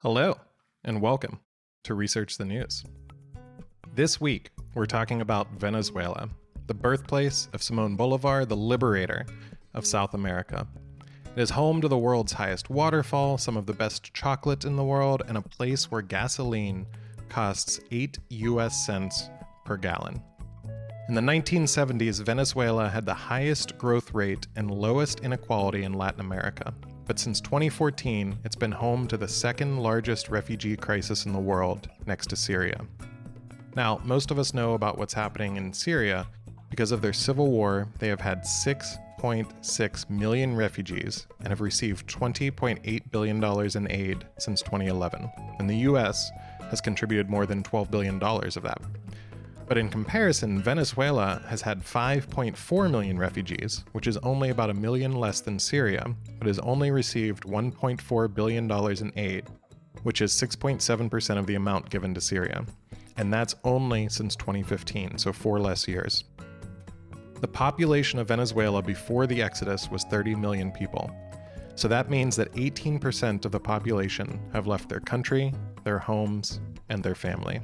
Hello, and welcome to Research the News. This week, we're talking about Venezuela, the birthplace of Simón Bolívar, the liberator of South America. It is home to the world's highest waterfall, some of the best chocolate in the world, and a place where gasoline costs 8 US cents per gallon. In the 1970s, Venezuela had the highest growth rate and lowest inequality in Latin America. But since 2014, it's been home to the second largest refugee crisis in the world, next to Syria. Now, most of us know about what's happening in Syria. Because of their civil war, they have had 6.6 million refugees and have received $20.8 billion in aid since 2011. And the US has contributed more than $12 billion of that. But in comparison, Venezuela has had 5.4 million refugees, which is only about 1 million less than Syria, but has only received $1.4 billion in aid, which is 6.7% of the amount given to Syria. And that's only since 2015, so 4 less years. The population of Venezuela before the exodus was 30 million people. So that means that 18% of the population have left their country, their homes, and their family.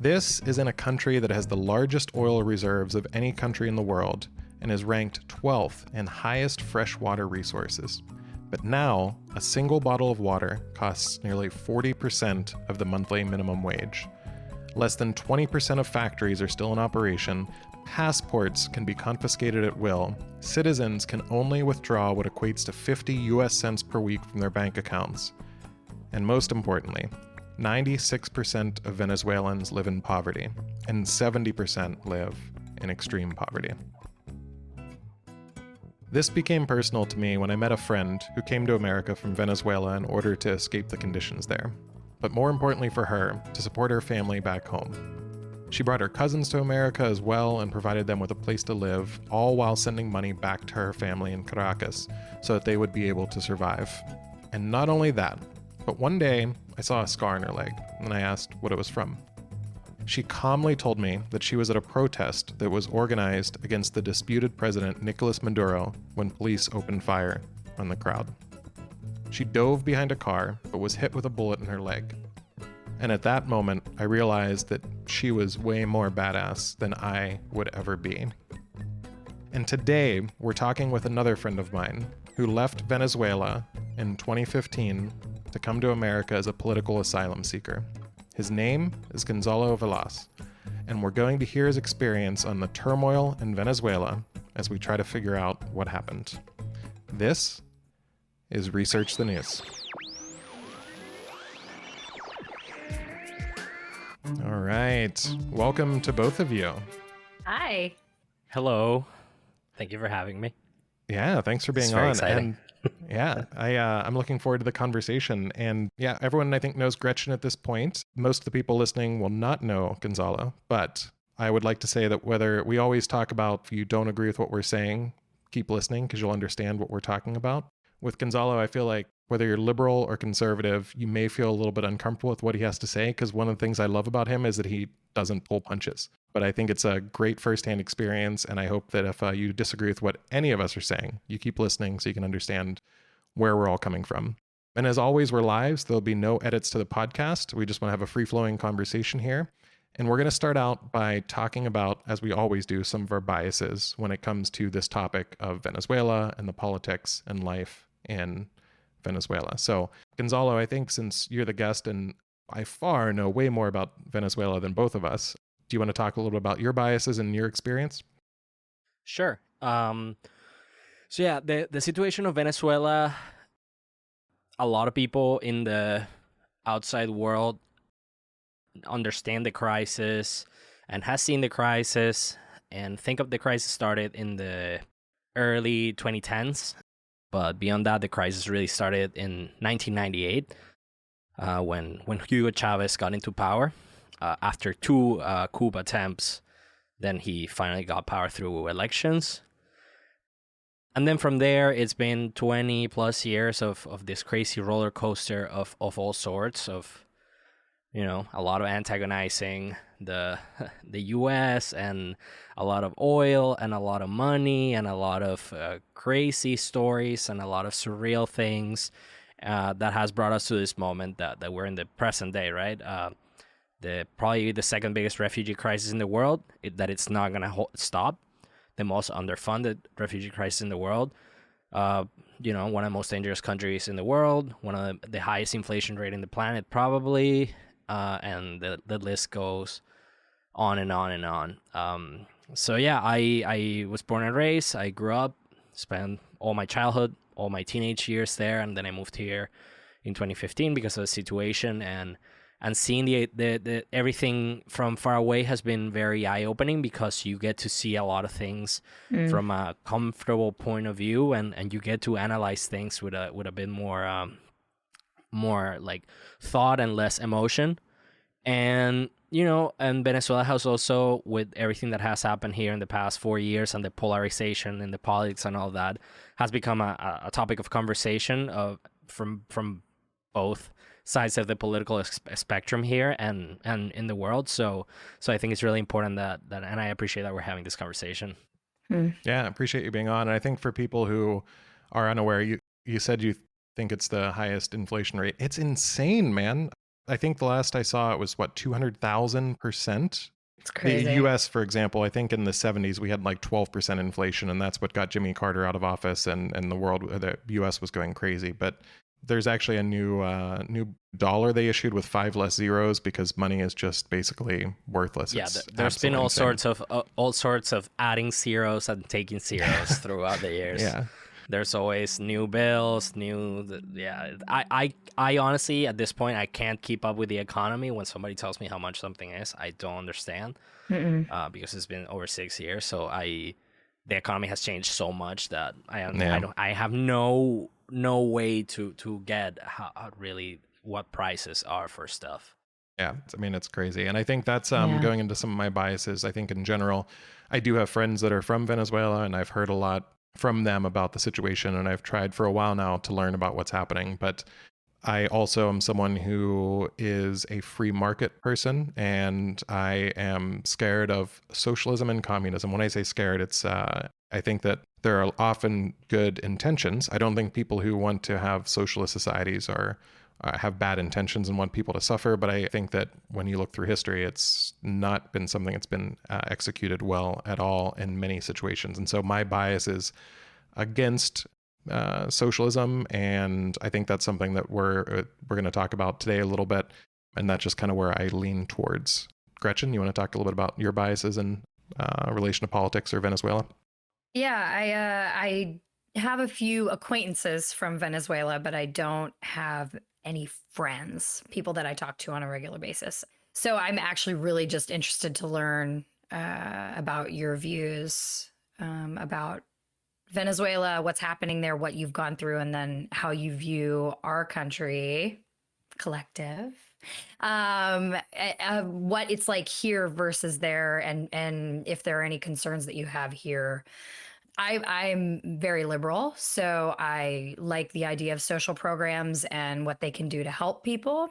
This is in a country that has the largest oil reserves of any country in the world and is ranked 12th in highest freshwater resources. But now, a single bottle of water costs nearly 40% of the monthly minimum wage. Less than 20% of factories are still in operation. Passports can be confiscated at will. Citizens can only withdraw what equates to 50 US cents per week from their bank accounts. And most importantly, 96% of Venezuelans live in poverty, and 70% live in extreme poverty. This became personal to me when I met a friend who came to America from Venezuela in order to escape the conditions there, but more importantly for her, to support her family back home. She brought her cousins to America as well and provided them with a place to live, all while sending money back to her family in Caracas so that they would be able to survive. And not only that, but one day I saw a scar on her leg, and I asked what it was from. She calmly told me that she was at a protest that was organized against the disputed president Nicolas Maduro when police opened fire on the crowd. She dove behind a car, but was hit with a bullet in her leg. And at that moment, I realized that she was way more badass than I would ever be. And today, we're talking with another friend of mine who left Venezuela in 2015 to come to America as a political asylum seeker. His name is Gonzalo Veloz, and we're going to hear his experience on the turmoil in Venezuela as we try to figure out what happened. This is Research the News. All right, welcome to both of you. Hi. Hello. Thank you for having me. Yeah, thanks for being It's very on. exciting. And yeah, I'm looking forward to the conversation. And yeah, everyone I think knows Gretchen at this point. Most of the people listening will not know Gonzalo, but I would like to say that whether we always talk about, if you don't agree with what we're saying, keep listening because you'll understand what we're talking about. With Gonzalo, I feel like whether you're liberal or conservative, you may feel a little bit uncomfortable with what he has to say because one of the things I love about him is that he doesn't pull punches. But I think it's a great firsthand experience, and I hope that if you disagree with what any of us are saying, you keep listening so you can understand where we're all coming from. And as always, we're live, so there'll be no edits to the podcast. We just want to have a free-flowing conversation here. And we're going to start out by talking about, as we always do, some of our biases when it comes to this topic of Venezuela and the politics and life in Venezuela. So, Gonzalo, I think since you're the guest and by far know way more about Venezuela than both of us, do you want to talk a little bit about your biases and your experience? Sure. The situation of Venezuela, a lot of people in the outside world understand the crisis and has seen the crisis and think of the crisis started in the early 2010s. But beyond that, the crisis really started in 1998 when Hugo Chavez got into power. After 2 coup attempts, then he finally got power through elections. And then from there, it's been 20 plus years of this crazy roller coaster of all sorts of, a lot of antagonizing the US and a lot of oil and a lot of money and a lot of crazy stories and a lot of surreal things. that has brought us to this moment that we're in the present day, right? Probably the second biggest refugee crisis in the world, that it's not going to stop. The most underfunded refugee crisis in the world. One of the most dangerous countries in the world, one of the highest inflation rate in the planet, probably, and the list goes on and on and on. So yeah, I was born and raised. I grew up, spent all my childhood, all my teenage years there, and then I moved here in 2015 because of the situation, and seeing the everything from far away has been very eye-opening, because you get to see a lot of things from a comfortable point of view, and you get to analyze things with a bit more like thought and less emotion. And and Venezuela has also, with everything that has happened here in the past 4 years and the polarization in the politics and all that, has become a topic of conversation from both sides of the political spectrum here and in the world. So I think it's really important that and I appreciate that we're having this conversation. Yeah, I appreciate you being on. And I think for people who are unaware, you said you think it's the highest inflation rate. It's insane, man. I think the last I saw it was 200,000%. It's crazy. The US, for example, I think in the 70s we had like 12% inflation, and that's what got Jimmy Carter out of office, and the US was going crazy. But there's actually a new dollar they issued with 5 less zeros, because money is just basically worthless. Yeah, there's been all sorts of adding zeros and taking zeros throughout the years. Yeah. There's always new bills, I honestly, at this point, I can't keep up with the economy. When somebody tells me how much something is, I don't understand, because it's been over 6 years. So the economy has changed so much that I have no way to get how really what prices are for stuff. Yeah, I mean, it's crazy. And I think that's going into some of my biases. I think in general, I do have friends that are from Venezuela, and I've heard a lot from them about the situation, and I've tried for a while now to learn about what's happening. But I also am someone who is a free market person, and I am scared of socialism and communism. When I say scared, it's I think that there are often good intentions. I don't think people who want to have socialist societies have bad intentions and want people to suffer. But I think that when you look through history, it's not been something that's been executed well at all in many situations. And so my bias is against socialism, and I think that's something that we're going to talk about today a little bit, and that's just kind of where I lean towards. Gretchen, you want to talk a little bit about your biases in relation to politics or Venezuela? Yeah, I have a few acquaintances from Venezuela, but I don't have any friends, people that I talk to on a regular basis. So I'm actually really just interested to learn about your views about Venezuela, what's happening there, what you've gone through, and then how you view our country, collective, what it's like here versus there, and if there are any concerns that you have here. I'm very liberal, so I like the idea of social programs and what they can do to help people.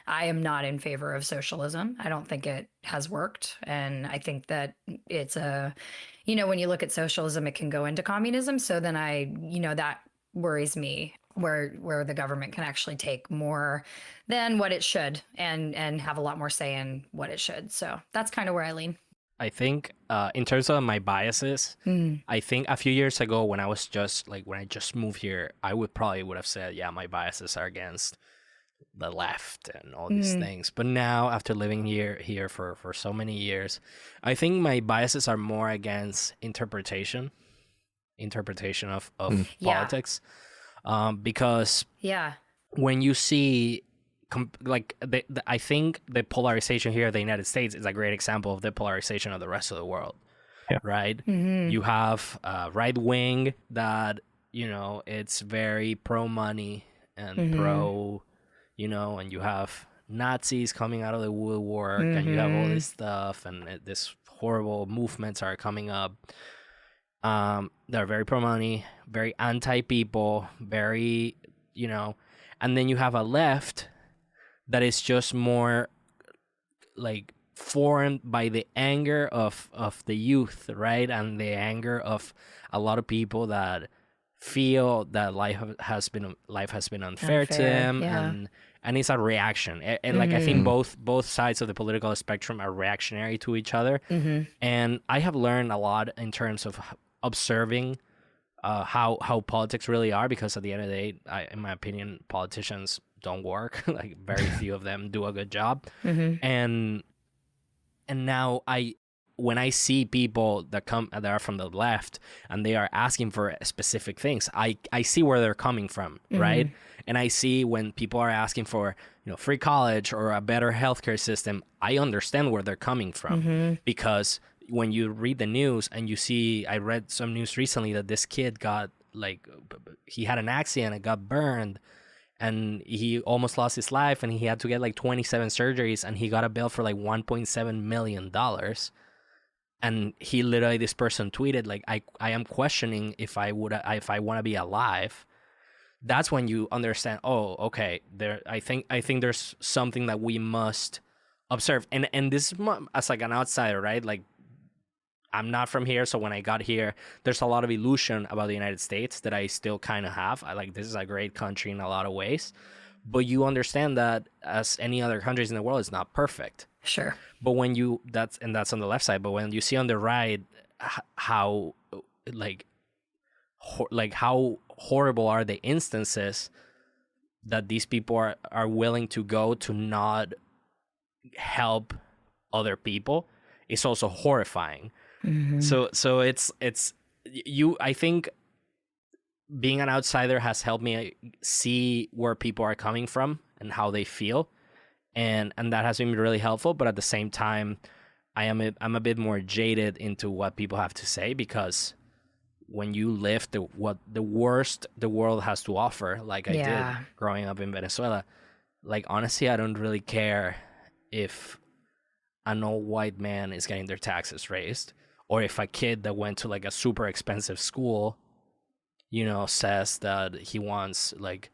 I am not in favor of socialism. I don't think it has worked. And I think that it's when you look at socialism, it can go into communism. So then that worries me, where the government can actually take more than what it should and have a lot more say in what it should. So that's kind of where I lean. I think in terms of my biases, I think a few years ago when I just moved here, I would have said, yeah, my biases are against the left and all these things. But now, after living here for so many years, I think my biases are more against interpretation of politics. Because when you see I think the polarization here in the United States is a great example of the polarization of the rest of the world. Yeah. Right? You have right wing that, it's very pro money and pro, and you have Nazis coming out of the woodwork, and you have all this stuff, and this horrible movements are coming up. They're very pro money, very anti people, very, and then you have a left that is just more like formed by the anger of the youth, right? And the anger of a lot of people that feel that life has been unfair to them, yeah. and it's a reaction. And like, I think both sides of the political spectrum are reactionary to each other. And I have learned a lot in terms of observing how politics really are, because at the end of the day, in my opinion, politicians don't work. Like, very few of them do a good job. And now when I see people that are from the left and they are asking for specific things, I see where they're coming from, right? And I see when people are asking for, free college or a better healthcare system, I understand where they're coming from. Because when you read the news and you see, I read some news recently that this kid got, like, he had an accident and got burned, and he almost lost his life, and he had to get like 27 surgeries, and he got a bill for like $1.7 million. And he literally, this person tweeted, like, I am questioning if I want to be alive. That's when you understand, oh, okay, I think there's something that we must observe. And this, as like an outsider, right? Like, I'm not from here, so when I got here, there's a lot of illusion about the United States that I still kind of have. This is a great country in a lot of ways, but you understand that, as any other countries in the world, it's not perfect. Sure. But when that's on the left side. But when you see on the right how how horrible are the instances that these people are willing to go to not help other people, it's also horrifying. So it's I think being an outsider has helped me see where people are coming from and how they feel. And that has been really helpful, but at the same time, I'm a bit more jaded into what people have to say, because when you live the worst the world has to offer, like I did growing up in Venezuela, like, honestly, I don't really care if an old white man is getting their taxes raised, or if a kid that went to like a super expensive school, says that he wants, like,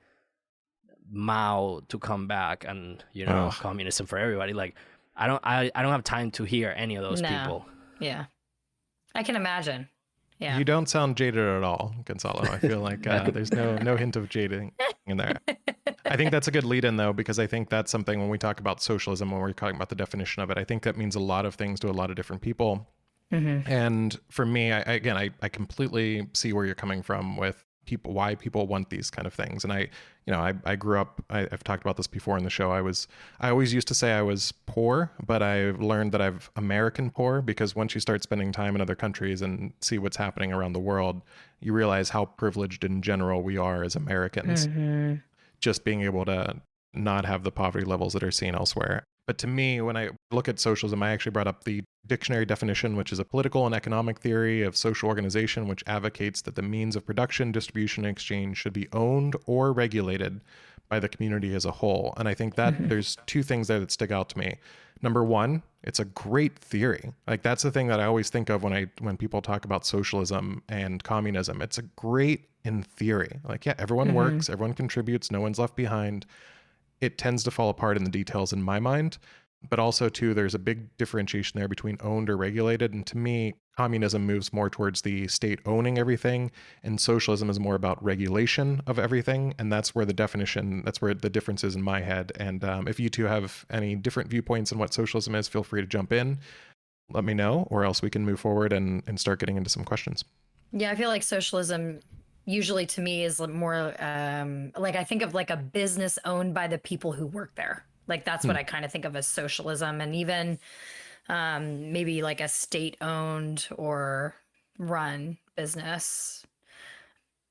Mao to come back and communism for everybody. Like, I don't have time to hear any of those people. Yeah, I can imagine. Yeah, you don't sound jaded at all, Gonzalo. I feel like there's no hint of jading in there. I think that's a good lead in, though, because I think that's something when we talk about socialism, when we're talking about the definition of it, I think that means a lot of things to a lot of different people. And for me, I completely see where you're coming from with people, why people want these kind of things. And I grew up, I've talked about this before in the show. I always used to say I was poor, but I've learned that I've American poor, because once you start spending time in other countries and see what's happening around the world, you realize how privileged in general we are as Americans. Just being able to not have the poverty levels that are seen elsewhere. But to me, when I look at socialism, I actually brought up the dictionary definition, which is a political and economic theory of social organization, which advocates that the means of production, distribution, and exchange should be owned or regulated by the community as a whole. And I think that there's two things there that stick out to me. Number one, it's a great theory. Like, that's the thing that I always think of when people talk about socialism and communism. It's a great in theory. Like, yeah, everyone works, everyone contributes, no one's left behind. It tends to fall apart in the details in my mind. But also, too, there's a big differentiation there between owned or regulated. And to me, communism moves more towards the state owning everything, and socialism is more about regulation of everything. And that's where the difference is in my head. And if you two have any different viewpoints on what socialism is, feel free to jump in. Let me know, or else we can move forward and start getting into some questions. Yeah, I feel like socialism usually to me is more like, I think of like a business owned by the people who work there. Like, that's what I kind of think of as socialism. And even maybe like a state-owned or run business.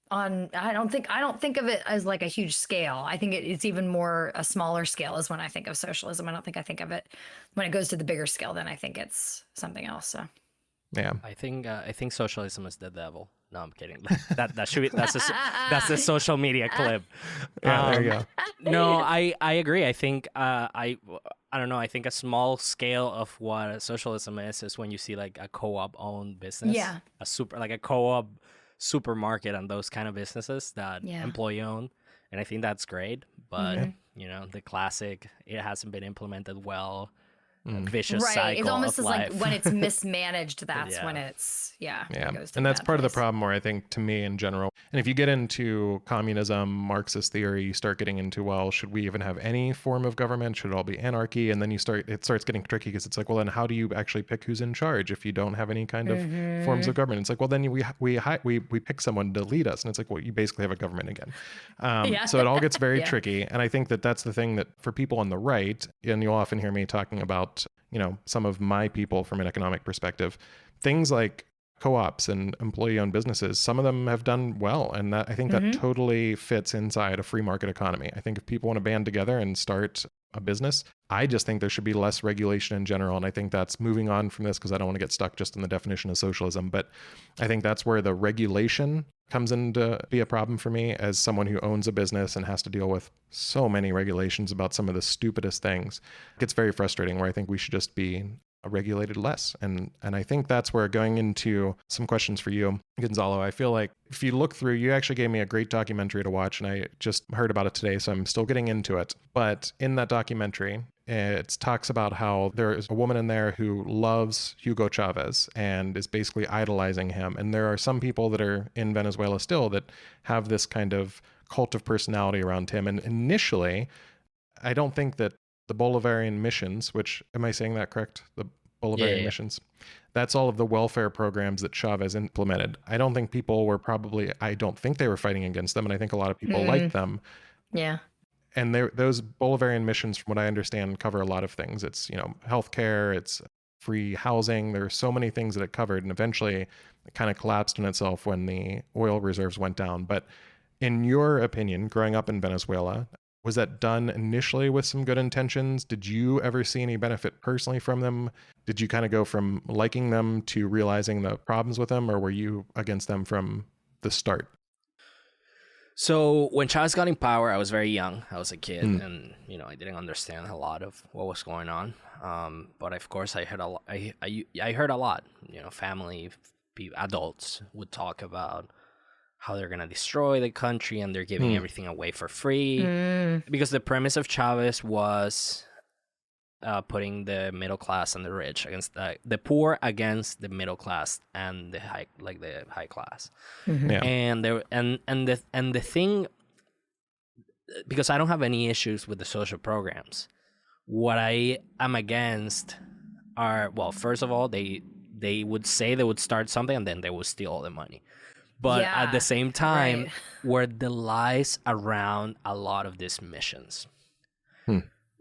I don't think of it as like a huge scale. I think it's even more a smaller scale is when I think of socialism. I don't think I think of it when it goes to the bigger scale. Then I think it's something else. So yeah, I think socialism is the devil. No, I'm kidding. That should be that's the social media clip. Yeah, there you go. No, I agree. I think I don't know. I think a small scale of what socialism is when you see like a co-op owned business. Yeah. A co-op supermarket and those kind of businesses that employee owned. And I think that's great. But the classic, it hasn't been implemented well. vicious Right. cycle It's almost of as life. like when it's mismismanaged, that's Yeah. when it's, Yeah. it goes to And a that's bad part of the place. problem where I think, to me in general, and if you get into communism, Marxist theory, you start getting into, well, should we even have any form of government? Should it all be anarchy? And then it starts getting tricky because it's like, well, then how do you actually pick who's in charge if you don't have any kind of forms of government? It's like, well, then we pick someone to lead us. And it's like, well, you basically have a government again. So it all gets very tricky. And I think that that's the thing that for people on the right, and you'll often hear me talking about, some of my people from an economic perspective, things like co-ops and employee-owned businesses, some of them have done well. And that I think that totally fits inside a free market economy. I think if people want to band together and start a business, I just think there should be less regulation in general. And I think that's moving on from this because I don't want to get stuck just in the definition of socialism. But I think that's where the regulation comes in to be a problem for me as someone who owns a business and has to deal with so many regulations about some of the stupidest things. It gets very frustrating where I think we should just be regulated less. And I think that's where, going into some questions for you, Gonzalo, I feel like if you look through, you actually gave me a great documentary to watch, and I just heard about it today, so I'm still getting into it. But in that documentary, it talks about how there is a woman in there who loves Hugo Chavez and is basically idolizing him. And there are some people that are in Venezuela still that have this kind of cult of personality around him. And initially, I don't think that the Bolivarian missions, which, am I saying that correct? The Bolivarian missions. That's all of the welfare programs that Chavez implemented. I don't think they were fighting against them. And I think a lot of people liked them. Yeah. And those Bolivarian missions, from what I understand, cover a lot of things. It's, healthcare, it's free housing. There are so many things that it covered. And eventually it kind of collapsed in itself when the oil reserves went down. But in your opinion, growing up in Venezuela, was that done initially with some good intentions? Did you ever see any benefit personally from them? Did you kind of go from liking them to realizing the problems with them, or were you against them from the start? So when Chavez got in power, I was very young. I was a kid, and I didn't understand a lot of what was going on. But of course, I heard a lot. I heard a lot. Family, adults would talk about how they're going to destroy the country and they're giving everything away for free. Because the premise of Chavez was putting the middle class and the rich against the poor against the middle class and the high class. Yeah. And the thing, because I don't have any issues with the social programs, what I am against are, well, first of all, they would say they would start something and then they would steal all the money. But at the same time, were the lies around a lot of these missions.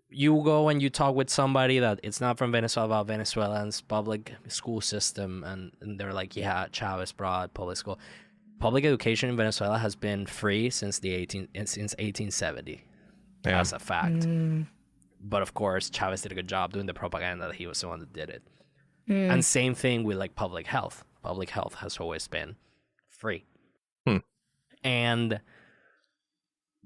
You go and you talk with somebody that it's not from Venezuela, about Venezuelans, public school system, and they're like, yeah, Chavez brought public school. Public education in Venezuela has been free since 1870. Yeah. That's a fact. But of course, Chavez did a good job doing the propaganda that he was the one that did it. And same thing with like public health. Public health has always been free.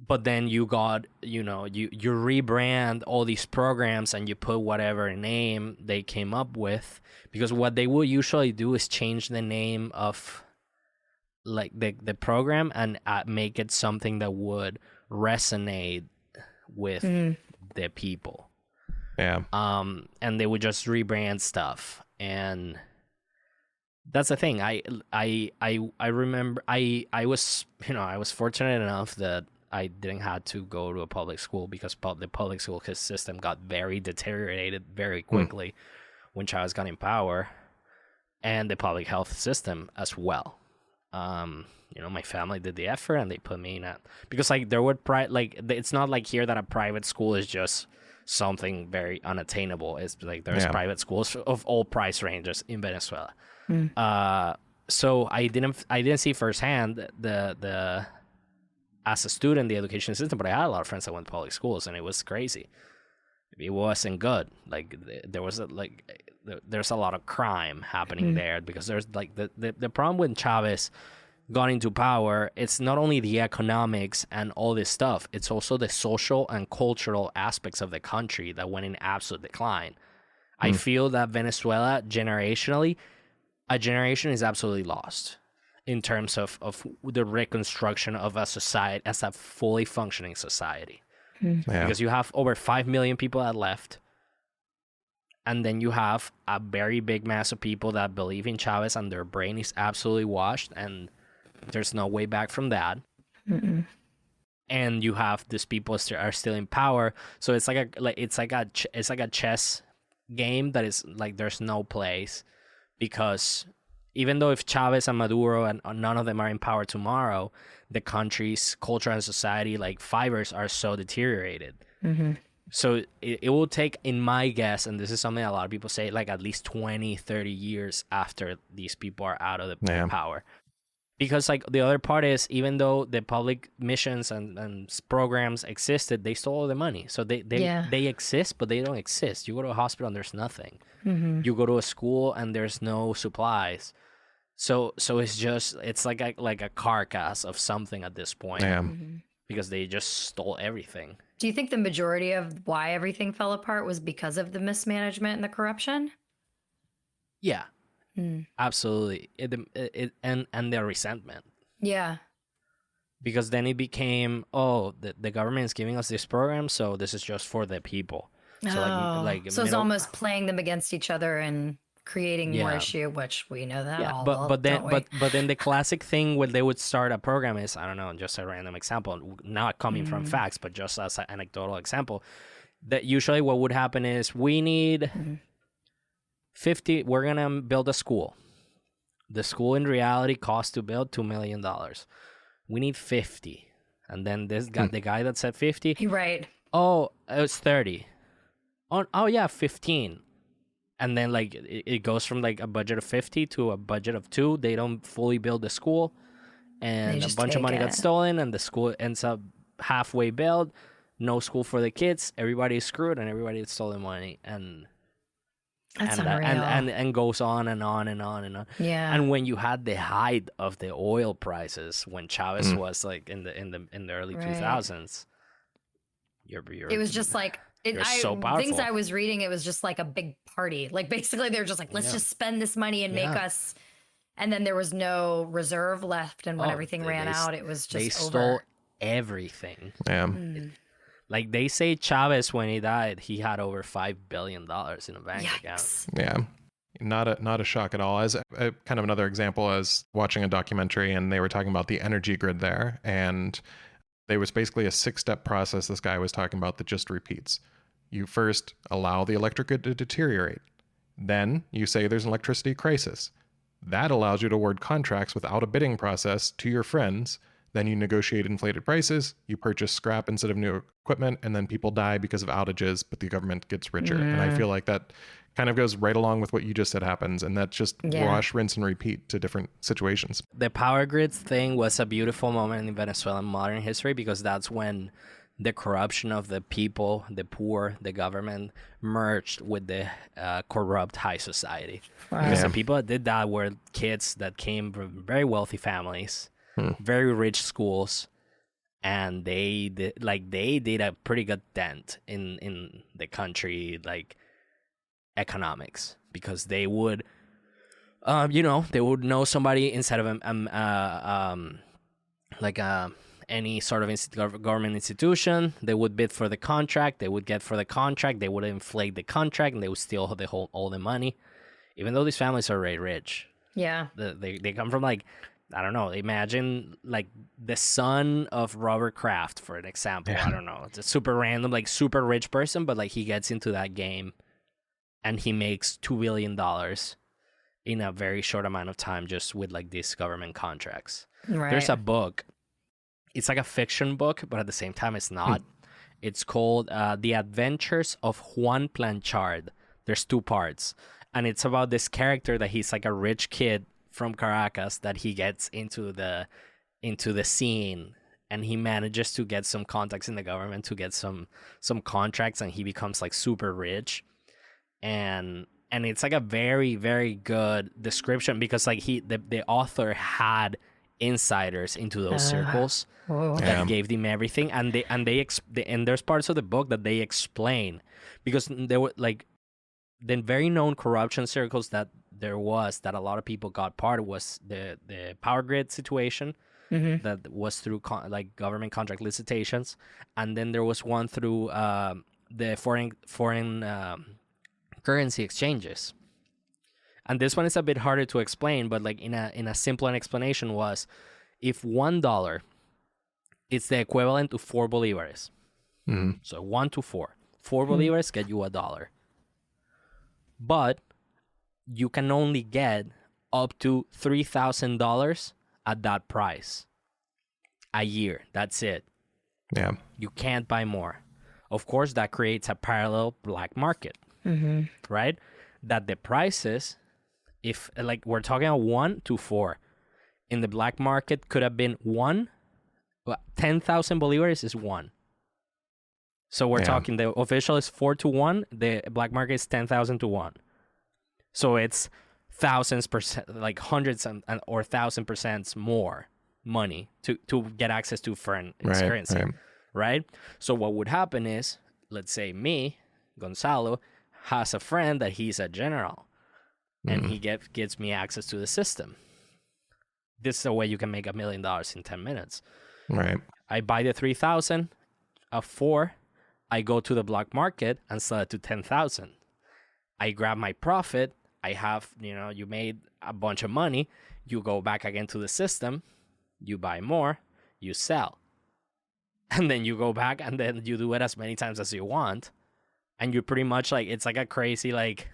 But then you got, you rebrand all these programs and you put whatever name they came up with, because what they will usually do is change the name of like the program and make it something that would resonate with the people. Yeah. And they would just rebrand stuff. And that's the thing. I remember I was fortunate enough that I didn't have to go to a public school, because the public school system got very deteriorated very quickly when Chavez got in power, and the public health system as well. My family did the effort and they put me in because like there would it's not like here that a private school is just something very unattainable. It's like there's private schools of all price ranges in Venezuela. So I didn't see firsthand the as a student the education system, but I had a lot of friends that went to public schools and it was crazy. It wasn't good. Like there's a lot of crime happening there, because there's like the problem with Chavez got into power. It's not only the economics and all this stuff, it's also the social and cultural aspects of the country that went in absolute decline. I feel that Venezuela generationally, a generation is absolutely lost in terms of the reconstruction of a society as a fully functioning society. Because you have over 5 million people that left, And then you have a very big mass of people that believe in Chavez and their brain is absolutely washed and there's no way back from that. Mm-mm. And you have these people are still in power. So it's like a chess game that is like there's no place, because even though if Chavez and Maduro and none of them are in power tomorrow, the country's culture and society like fibers are so deteriorated. Mm-hmm. So it will take, in my guess, and this is something a lot of people say, like at least 20, 30 years after these people are out of the power. Because like the other part is, even though the public missions and programs existed, they stole all the money. So they exist, but they don't exist. You go to a hospital and there's nothing. Mm-hmm. You go to a school and there's no supplies. So it's like a carcass of something at this point. Yeah. Mm-hmm. Because they just stole everything. Do you think the majority of why everything fell apart was because of the mismanagement and the corruption? Yeah, absolutely. And their resentment. Yeah. Because then it became, the government is giving us this program, so this is just for the people. So so it's almost playing them against each other and creating more issue, which we know that all. But then the classic thing when they would start a program is, I don't know, just a random example, not coming from facts, but just as an anecdotal example, that usually what would happen is we need 50, we're gonna build a school. The school in reality costs to build $2 million. We need 50. And then this guy, the guy that said 50, right? Oh, it was 30. Oh yeah, 15. And then like it goes from like a budget of 50 to a budget of 2. They don't fully build the school, and a bunch of money got stolen, and the school ends up halfway built. No school for the kids. Everybody's screwed, and everybody stolen money, and goes on and on and on and on. Yeah. And when you had the height of the oil prices, when Chavez was like in the early 2000s, it was just like. So powerful. Things I was reading, it was just like a big party. Like basically they were just like, let's just spend this money and make us. And then there was no reserve left. And when everything ran out, it was just they stole everything. Yeah. Like they say Chavez, when he died, he had over $5 billion in a bank account. Yeah. Not a shock at all. As kind of another example, I was watching a documentary and they were talking about the energy grid there, and there was basically a 6-step process this guy was talking about that just repeats. You first allow the electric grid to deteriorate. Then you say there's an electricity crisis. That allows you to award contracts without a bidding process to your friends. Then you negotiate inflated prices, you purchase scrap instead of new equipment, and then people die because of outages, but the government gets richer. And I feel like that kind of goes right along with what you just said happens, and that's just wash, rinse, and repeat to different situations. The power grids thing was a beautiful moment in Venezuelan modern history, because that's when the corruption of the people, the poor, the government merged with the corrupt high society. Wow. Because the people that did that were kids that came from very wealthy families, very rich schools, and they did a pretty good dent in the country, like economics, because they would they would know somebody instead of any sort of government institution. They would bid for the contract, they would get for the contract, they would inflate the contract, and they would steal all the money, even though these families are very rich. They come from, like, I don't know, imagine like the son of Robert Kraft, for an example. I don't know, it's a super random, like super rich person, but like he gets into that game and he makes $2 billion in a very short amount of time just with like these government contracts. There's a book, it's like a fiction book, but at the same time it's not. It's called The Adventures of Juan Planchard. There's 2 parts, and it's about this character that he's like a rich kid from Caracas that he gets into the scene, and he manages to get some contacts in the government to get some contracts, and he becomes like super rich. And it's like a very, very good description, because like the author had insiders into those circles that gave them everything, and there's parts of the book that they explain, because there were like the very known corruption circles that there was, that a lot of people got part of, was the power grid situation that was through like government contract licitations, and then there was one through the foreign currency exchanges. And this one is a bit harder to explain, but like in a simple explanation was, if $1 it's the equivalent to 4 bolivares. So 1 to 4. 4 bolivares get you $1. But you can only get up to $3,000 at that price a year. That's it. Yeah. You can't buy more. Of course, that creates a parallel black market, right? That the prices, if like we're talking about 1 to 4, in the black market could have been 10,000 bolivares is 1. So we're talking, the official is 4 to 1, the black market is 10,000 to 1. So it's thousands percent, like hundreds or 1,000% more money to get access to foreign currency, right? So what would happen is, let's say me, Gonzalo, has a friend that he's a general, and he gets me access to the system. This is a way you can make $1 million in 10 minutes. Right. I buy the 3,000 of 4. I go to the black market and sell it to 10,000. I grab my profit. I have, you made a bunch of money. You go back again to the system. You buy more. You sell. And then you go back and then you do it as many times as you want. And you're pretty much like, it's like a crazy, like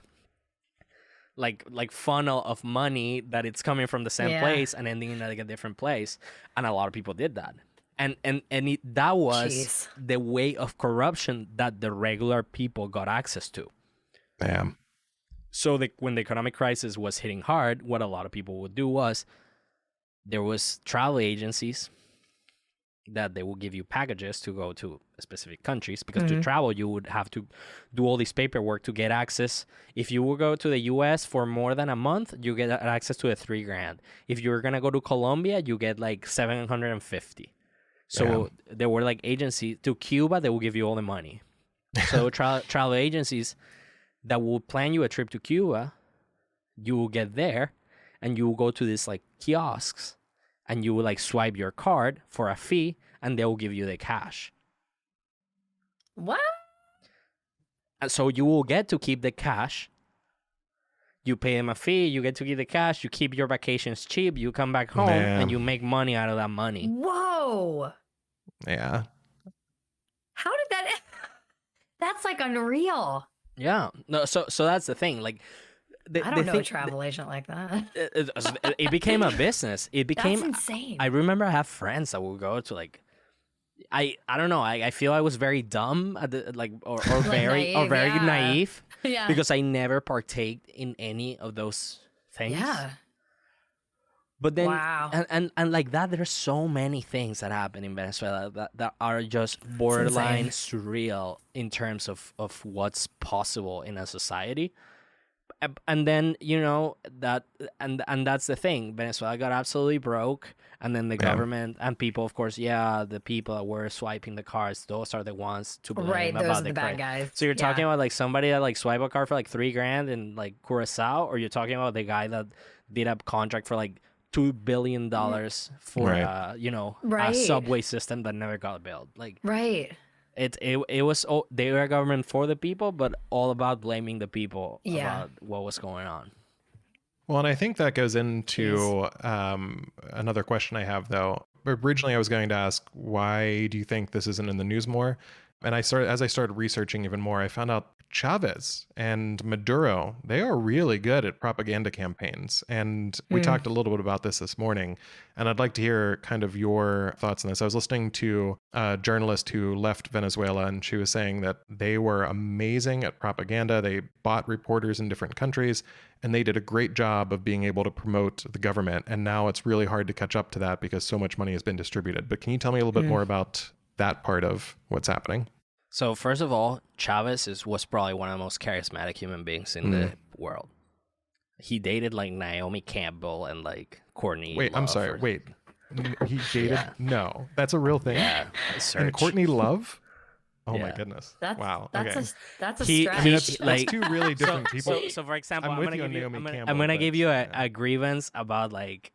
funnel of money that it's coming from the same place and ending in like a different place. And a lot of people did that. And that was the way of corruption that the regular people got access to. Damn. So when the economic crisis was hitting hard, what a lot of people would do was, there was travel agencies that they will give you packages to go to specific countries, because to travel you would have to do all this paperwork to get access. If you will go to the US for more than a month, you get access to $3,000. If you're gonna go to Colombia, you get like $750. So there were like agencies to Cuba, they will give you all the money. So travel agencies that will plan you a trip to Cuba, you will get there and you will go to this like kiosks and you will like swipe your card for a fee and they will give you the cash. What? And so you will get to keep the cash. You pay them a fee, you get to keep the cash, you keep your vacations cheap, you come back home and you make money out of that money. Whoa. Yeah. How did that... That's like unreal. Yeah. No, so that's the thing. Like, I don't know a travel agent like that. It became a business. It became... That's insane. I remember I have friends that would go to like... I don't know. I feel I was very dumb at the, or very naive. Yeah. Because I never partaked in any of those things. Yeah. But then, wow. and like that, there's so many things that happen in Venezuela that are just borderline surreal in terms of what's possible in a society. And then, that that's the thing. Venezuela got absolutely broke. And then the government and people, of course, the people that were swiping the cards, those are the ones to blame. Right, about those are the bad guys. So you're talking about like somebody that like swiped a card for like $3,000 in like Curacao, or you're talking about the guy that did a contract for like $2 billion for a subway system that never got built. Like it was they were a government for the people, but all about blaming the people about what was going on. Well, and I think that goes into another question I have, though. Originally, I was going to ask, why do you think this isn't in the news more? And as I started researching even more, I found out Chavez and Maduro, they are really good at propaganda campaigns. And we talked a little bit about this morning, and I'd like to hear kind of your thoughts on this. I was listening to a journalist who left Venezuela, and she was saying that they were amazing at propaganda. They bought reporters in different countries, and they did a great job of being able to promote the government. And now it's really hard to catch up to that because so much money has been distributed. But can you tell me a little bit more about that part of what's happening? So first of all, Chavez was probably one of the most charismatic human beings in the world. He dated like Naomi Campbell and like Courtney. Wait, I'm sorry. Wait, he dated? Yeah. No, that's a real thing. Yeah, and Courtney Love. Oh my goodness! Wow. That's a stretch. I mean, that's two really different people. So for example, I'm gonna give you a grievance about like,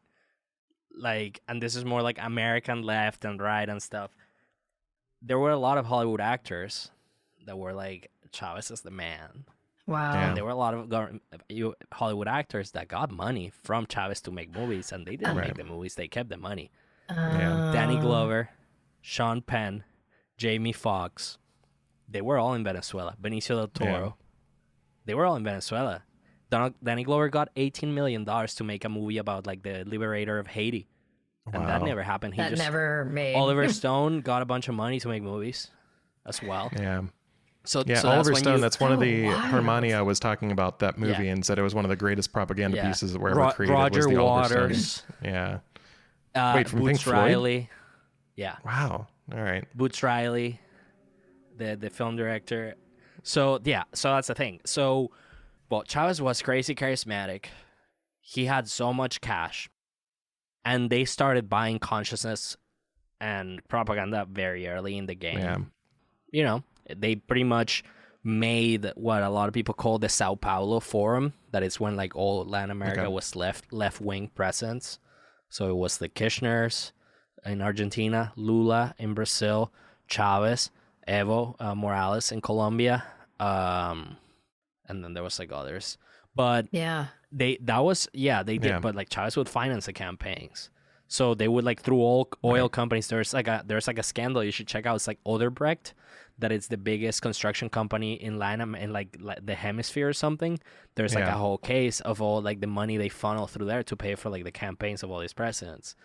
and this is more like American left and right and stuff. There were a lot of Hollywood actors that were like, Chavez is the man. Wow. Yeah. And there were a lot of Hollywood actors that got money from Chavez to make movies, and they didn't Right. make the movies; they kept the money. Yeah. Danny Glover, Sean Penn, Jamie Foxx, they were all in Venezuela. Benicio del Toro, they were all in Venezuela. Danny Glover got $18 million to make a movie about like the liberator of Haiti, and that Wow. never happened. That never made. Oliver Stone got a bunch of money to make movies as well. Yeah. So Yeah, so Oliver that's when Stone, you, that's one of the wild. Hermania was talking about that movie and said it was one of the greatest propaganda pieces that were ever created. Roger was the Oliver Stone. Waters. Yeah. Wait, from Pink Boots Floyd? Riley. Yeah. Wow. All right. Boots Riley, the film director. So that's the thing. So, well, Chavez was crazy charismatic. He had so much cash, and they started buying consciousness and propaganda very early in the game. Yeah. You know, they pretty much made what a lot of people call the Sao Paulo Forum. That is when like all Latin America was left wing presence. So it was the Kirchners in Argentina, Lula in Brazil, Chavez, Evo Morales in Colombia, and then there was like others. But they did. But like Chavez would finance the campaigns, so they would like through all oil companies. There's like a scandal you should check out. It's like Odebrecht, that it's the biggest construction company in Latin in like the hemisphere or something. There's like a whole case of all like the money they funnel through there to pay for like the campaigns of all these presidents.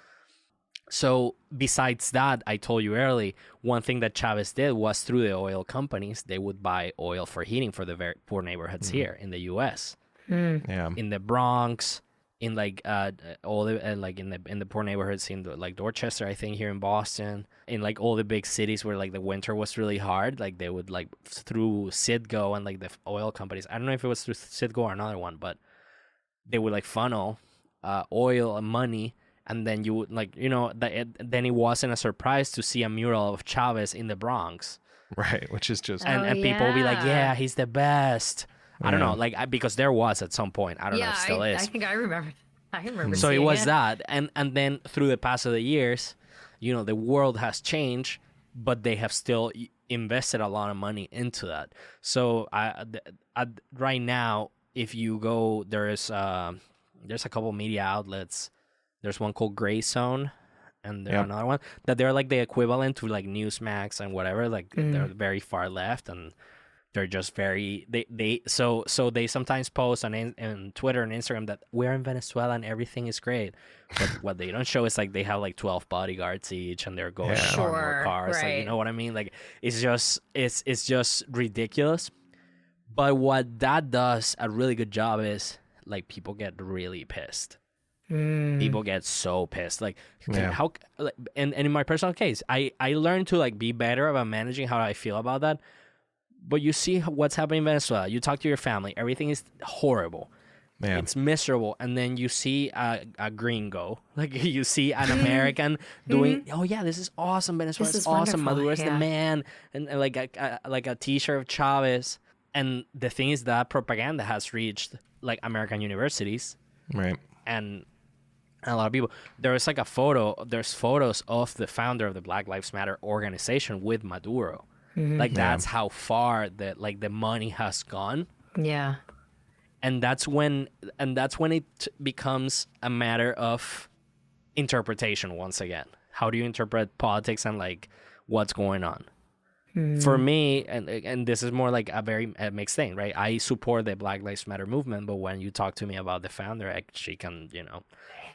So besides that, I told you early, one thing that Chavez did was through the oil companies, they would buy oil for heating for the very poor neighborhoods here in the U.S. Yeah. In the Bronx, in like all the like in the poor neighborhoods in like Dorchester, I think here in Boston, in like all the big cities where like the winter was really hard, like they would like through Citgo and like the oil companies. I don't know if it was through Citgo or another one, but they would like funnel oil and money. And then you would like, you know, then it wasn't a surprise to see a mural of Chavez in the Bronx. Right, which is just... And people will be like, yeah, he's the best. I don't know, like, because there was at some point. I don't know if it still is. I think I remember. So it was that. And then through the past of the years, you know, the world has changed, but they have still invested a lot of money into that. So right now, if you go, there's a couple media outlets. There's one called Gray Zone, and there's another one that they're like the equivalent to like Newsmax and whatever. Like they're very far left, and they're just very so they sometimes post on Twitter and Instagram that we're in Venezuela and everything is great. But what they don't show is like they have like 12 bodyguards each, and they're going in more cars. Right. Like, you know what I mean? Like it's just ridiculous. But what that does a really good job is like people get really pissed. People get so pissed, like how, and in my personal case, I learned to like be better about managing how I feel about that. But you see what's happening in Venezuela. You talk to your family, everything is horrible. It's miserable, and then you see a gringo, like you see an American doing, oh yeah, this is awesome, Venezuela is awesome, Maduro's the man, and like a T-shirt of Chavez. And the thing is that propaganda has reached like American universities, right? And a lot of people, there's photos of the founder of the Black Lives Matter organization with Maduro. Like that's how far the money has gone. Yeah. And that's when it becomes a matter of interpretation once again. How do you interpret politics and like what's going on? For me, and this is more like a very mixed thing, right? I support the Black Lives Matter movement, but when you talk to me about the founder, she can, you know,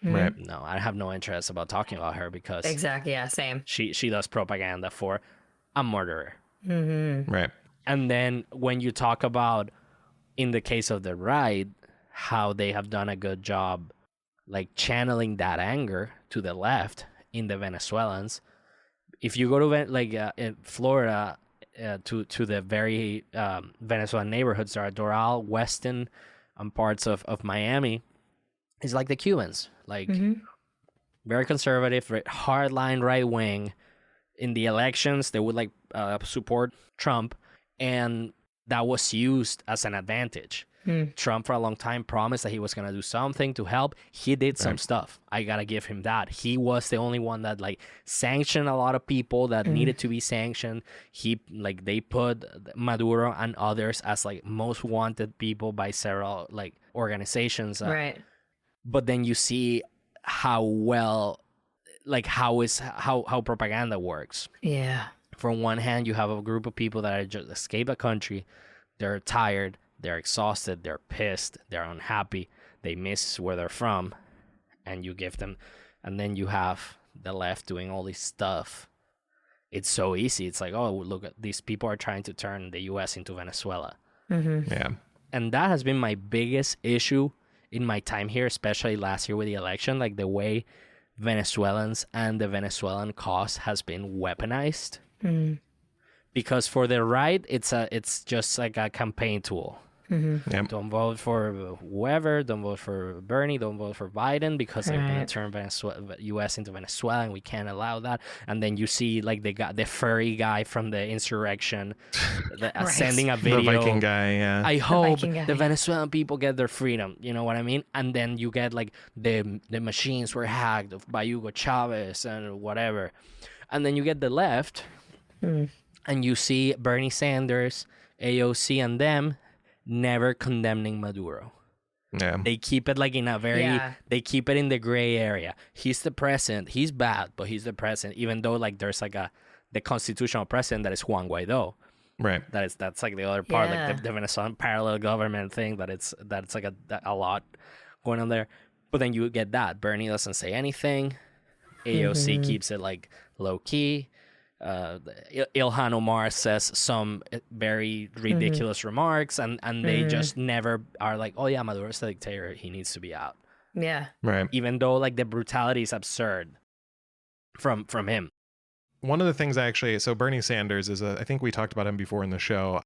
right? No, I have no interest about talking about her because exactly, yeah, same. She does propaganda for a murderer, right? And then when you talk about, in the case of the right, how they have done a good job, like channeling that anger to the left in the Venezuelans. If you go to in Florida, to the very Venezuelan neighborhoods, there are Doral, Weston, and parts of Miami, it's like the Cubans, like very conservative, hardline right wing. In the elections, they would support Trump, and that was used as an advantage. Trump for a long time promised that he was going to do something to help. He did some stuff. I got to give him that. He was the only one that like sanctioned a lot of people that needed to be sanctioned. They put Maduro and others as like most wanted people by several like organizations. Right. But then you see how well, like how propaganda works. Yeah. From one hand, you have a group of people that are just escape a country. They're tired. They're exhausted, they're pissed, they're unhappy, they miss where they're from, and you give them, and then you have the left doing all this stuff. It's so easy. It's like, oh, look, these people are trying to turn the U.S. into Venezuela. Yeah. And that has been my biggest issue in my time here, especially last year with the election, like the way Venezuelans and the Venezuelan cause has been weaponized. Because for the right, it's just like a campaign tool. Yep. Don't vote for whoever. Don't vote for Bernie. Don't vote for Biden because they're going to turn U.S. into Venezuela, and we can't allow that. And then you see like the furry guy from the insurrection sending a video. The Viking guy, yeah. I hope the Venezuelan people get their freedom. You know what I mean? And then you get like the machines were hacked by Hugo Chavez and whatever. And then you get the left, and you see Bernie Sanders, AOC, and them never condemning Maduro. Yeah. They keep it like in a very they keep it in the gray area. He's the president. He's bad, but he's the president, even though like there's like the constitutional president that is Juan Guaido. Right. That's like the other part, like the Venezuelan parallel government thing that's like a lot going on there. But then you get that Bernie doesn't say anything. AOC keeps it like low key. Ilhan Omar says some very ridiculous remarks, and they just never are like, oh yeah, Maduro's the dictator, he needs to be out. Yeah. Right. Even though like the brutality is absurd from him. One of the things so Bernie Sanders is I think we talked about him before in the show.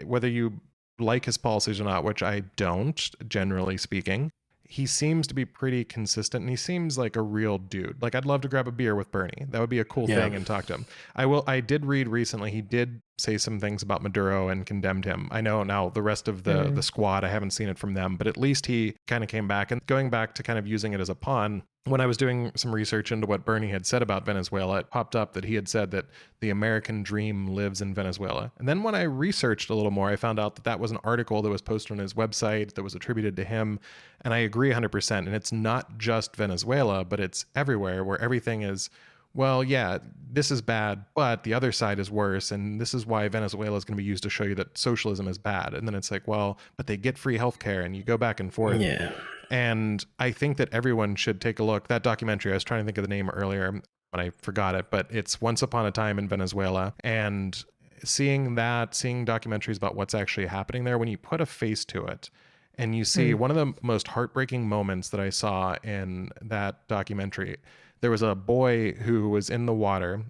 Whether you like his policies or not, which I don't, generally speaking, he seems to be pretty consistent, and he seems like a real dude. Like, I'd love to grab a beer with Bernie. That would be a cool thing, and talk to him. I did read recently, he did say some things about Maduro and condemned him. I know now the rest of the squad, I haven't seen it from them, but at least he kind of came back. And going back to kind of using it as a pawn, when I was doing some research into what Bernie had said about Venezuela, it popped up that he had said that the American dream lives in Venezuela. And then when I researched a little more, I found out that that was an article that was posted on his website that was attributed to him. And I agree 100%. And it's not just Venezuela, but it's everywhere, where everything is, well, yeah, this is bad, but the other side is worse. And this is why Venezuela is going to be used to show you that socialism is bad. And then it's like, well, but they get free healthcare, and you go back and forth. Yeah. And I think that everyone should take a look. That documentary, I was trying to think of the name earlier, but I forgot it, but it's Once Upon a Time in Venezuela. And seeing documentaries about what's actually happening there, when you put a face to it, and you see one of the most heartbreaking moments that I saw in that documentary, there was a boy who was in the water.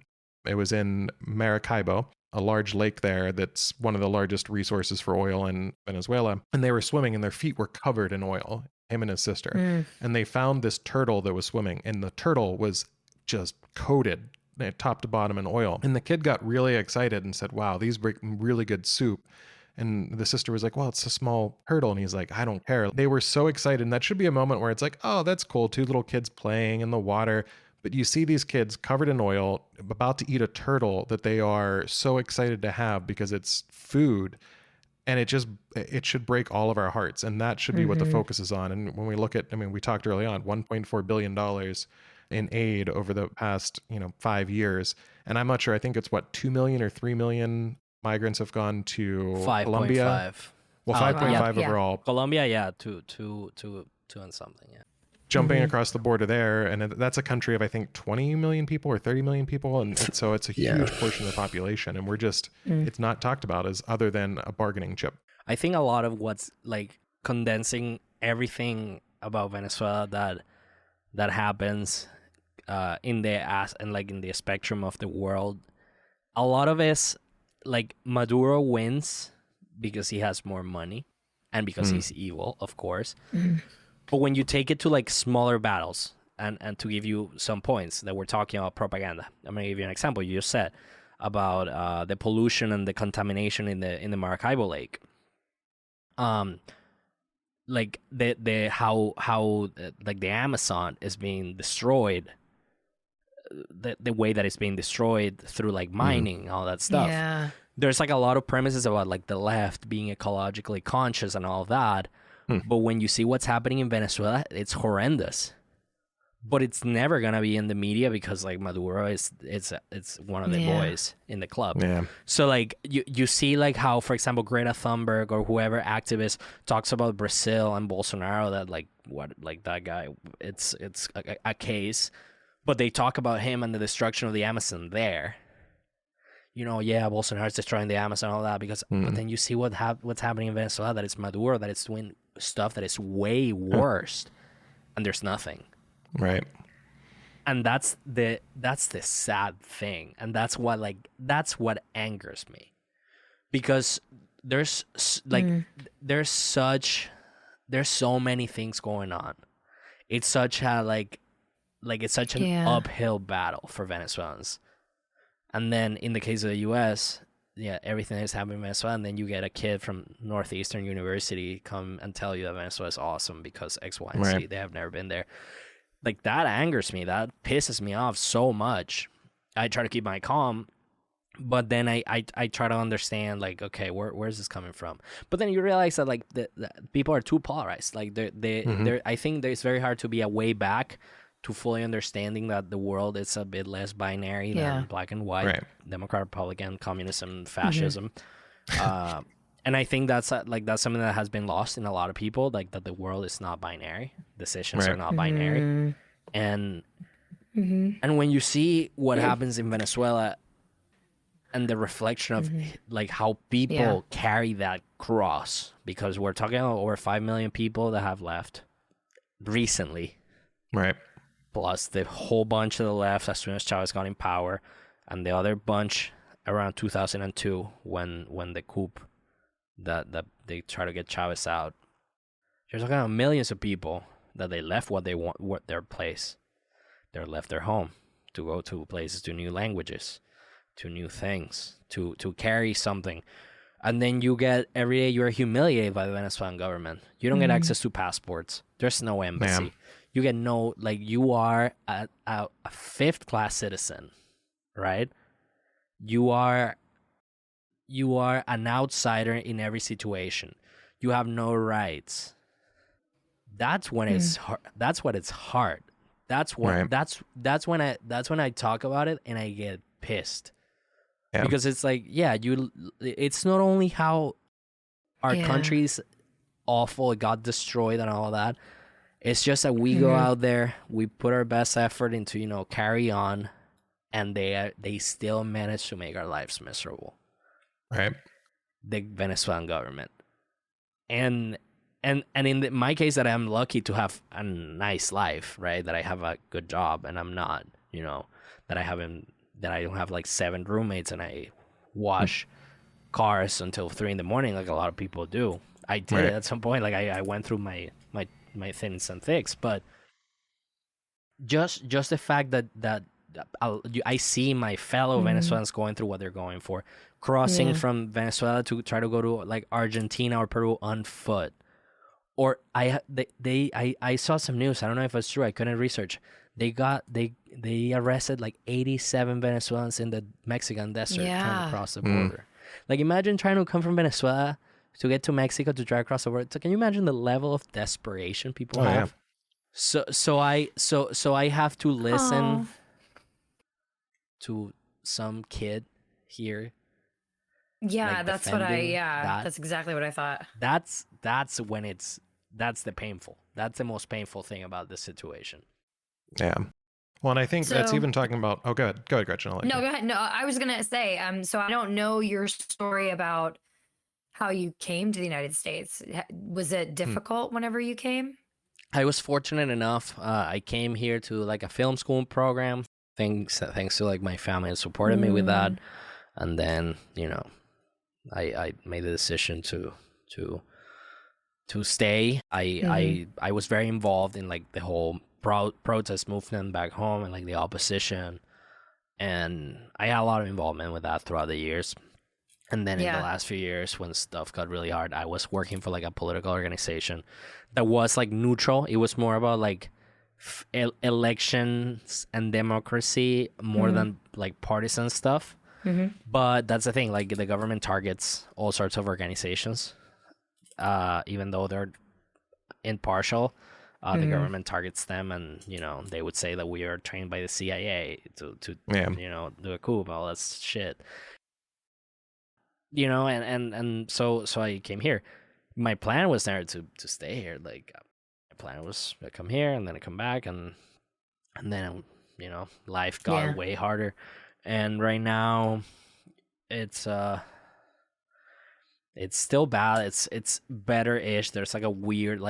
It was in Maracaibo, a large lake there that's one of the largest resources for oil in Venezuela. And they were swimming, and their feet were covered in oil, him and his sister. And they found this turtle that was swimming, and the turtle was just coated top to bottom in oil. And the kid got really excited and said, wow, these make really good soup. And the sister was like, well, it's a small turtle. And he's like, I don't care. They were so excited. And that should be a moment where it's like, oh, that's cool. Two little kids playing in the water. But you see these kids covered in oil, about to eat a turtle that they are so excited to have because it's food. And it should break all of our hearts. And that should be what the focus is on. And when we look at, we talked early on, $1.4 billion in aid over the past, 5 years. And I'm not sure, I think it's 2 million or 3 million migrants have gone to 5. Colombia. Well, 5.5 overall. Colombia, two and something, yeah. Jumping across the border there, and that's a country of, I think, 20 million people or 30 million people, and so it's a huge portion of the population, and we're just, it's not talked about as other than a bargaining chip. I think a lot of what's like condensing everything about Venezuela that happens in the spectrum of the world, a lot of it is like Maduro wins because he has more money and because he's evil, of course. But when you take it to like smaller battles, and to give you some points that we're talking about propaganda, I'm gonna give you an example. You just said about the pollution and the contamination in the Maracaibo Lake. like the how like the Amazon is being destroyed, the way that it's being destroyed through like mining, all that stuff. Yeah. There's like a lot of premises about like the left being ecologically conscious and all that. But when you see what's happening in Venezuela, it's horrendous. But it's never gonna be in the media because like Maduro it's one of the boys in the club. Yeah. So like you see like how, for example, Greta Thunberg or whoever activist talks about Brazil and Bolsonaro, that like what, like that guy, it's a case, but they talk about him and the destruction of the Amazon there. Bolsonaro's destroying the Amazon and all that because, but then you see what's happening in Venezuela, that it's Maduro that is doing stuff that is way worse, and there's nothing. Right. And that's the sad thing, and that's what angers me, because there's so many things going on. It's such a it's such an uphill battle for Venezuelans. And then in the case of the U.S., everything is happening in Venezuela, and then you get a kid from Northeastern University come and tell you that Venezuela is awesome because X, Y, and Z. They have never been there. Like, that angers me. That pisses me off so much. I try to keep my calm, but then I try to understand, like, okay, where's this coming from? But then you realize that, like, the people are too polarized. Like, I think that it's very hard to be a way back to fully understanding that the world is a bit less binary than black and white, Democrat, Republican, communism, fascism. And I think that's something that has been lost in a lot of people, like that the world is not binary. Decisions are not binary. And when you see what happens in Venezuela and the reflection of like how people carry that cross, because we're talking about over 5 million people that have left recently. Right. Plus the whole bunch of the left as soon as Chavez got in power, and the other bunch around 2002 when the coup that they try to get Chavez out. You're talking about millions of people that they left their place. They left their home to go to places, to new languages, to new things, to carry something. And then you get, every day you're humiliated by the Venezuelan government. You don't get access to passports. There's no embassy. You get you are a fifth-class citizen, right? You are an outsider in every situation. You have no rights. That's when it's hard. That's when it's hard. That's when when I talk about it and I get pissed. Yeah. Because it's like, it's not only how our country's awful, it got destroyed and all that. It's just that we go out there, we put our best effort into, carry on, and they still manage to make our lives miserable. Right. The Venezuelan government. And in my case, that I'm lucky to have a nice life, right? That I have a good job, and I'm not, that I don't have like 7 roommates and I wash cars until 3 a.m, like a lot of people do. I did at some point. Like I went through my thins and thicks, but just the fact that I see my fellow Venezuelans going through what they're going for, crossing from Venezuela to try to go to like Argentina or Peru on foot, or I saw some news. I don't know if it's true. I couldn't research. They arrested like 87 Venezuelans in the Mexican desert trying to cross the border. Like, imagine trying to come from Venezuela to get to Mexico to drive across the border. So can you imagine the level of desperation people have? Yeah. So I have to listen to some kid here. Yeah, like, that's what that's exactly what I thought. That's the painful. That's the most painful thing about this situation. Yeah. Well, and I think that's even talking about. Oh, go ahead, Gretchen. Go ahead. No, I was gonna say. So I don't know your story about how you came to the United States. Was it difficult whenever you came? I was fortunate enough. I came here to like a film school program. Thanks to like my family supported me with that, and then I made the decision to stay. I was very involved in like the whole protest movement back home and like the opposition, and I had a lot of involvement with that throughout the years. And then in the last few years, when stuff got really hard, I was working for like a political organization that was like neutral. It was more about like elections and democracy more than like partisan stuff. But that's the thing, like the government targets all sorts of organizations, even though they're impartial. The government targets them, and you know they would say that we are trained by the CIA to you know do a coup, all that shit. You know, and so I came here. My plan was never to stay here. Like my plan was to come here and then I come back, and then you know life got way harder. And right now, it's still bad. It's better-ish. There's like a weird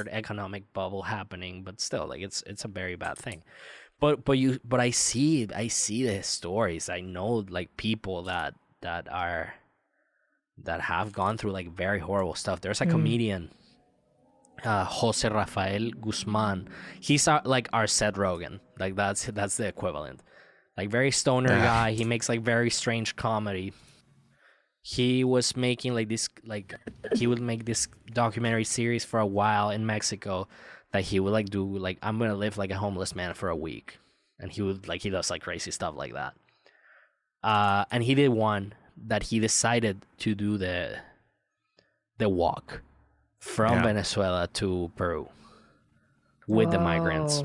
economic bubble happening, but still, like it's a very bad thing. But I see the stories. I know like people that have gone through like very horrible stuff. There's a comedian, Jose Rafael Guzman. He's like our Seth Rogen. Like that's the equivalent. Like very stoner guy. He makes like very strange comedy. He was making like this, like he would make this documentary series for a while in Mexico that he would like do like I'm gonna live like a homeless man for a week, and he does like crazy stuff like that. And he did one that he decided to do the walk from Venezuela to Peru with the migrants.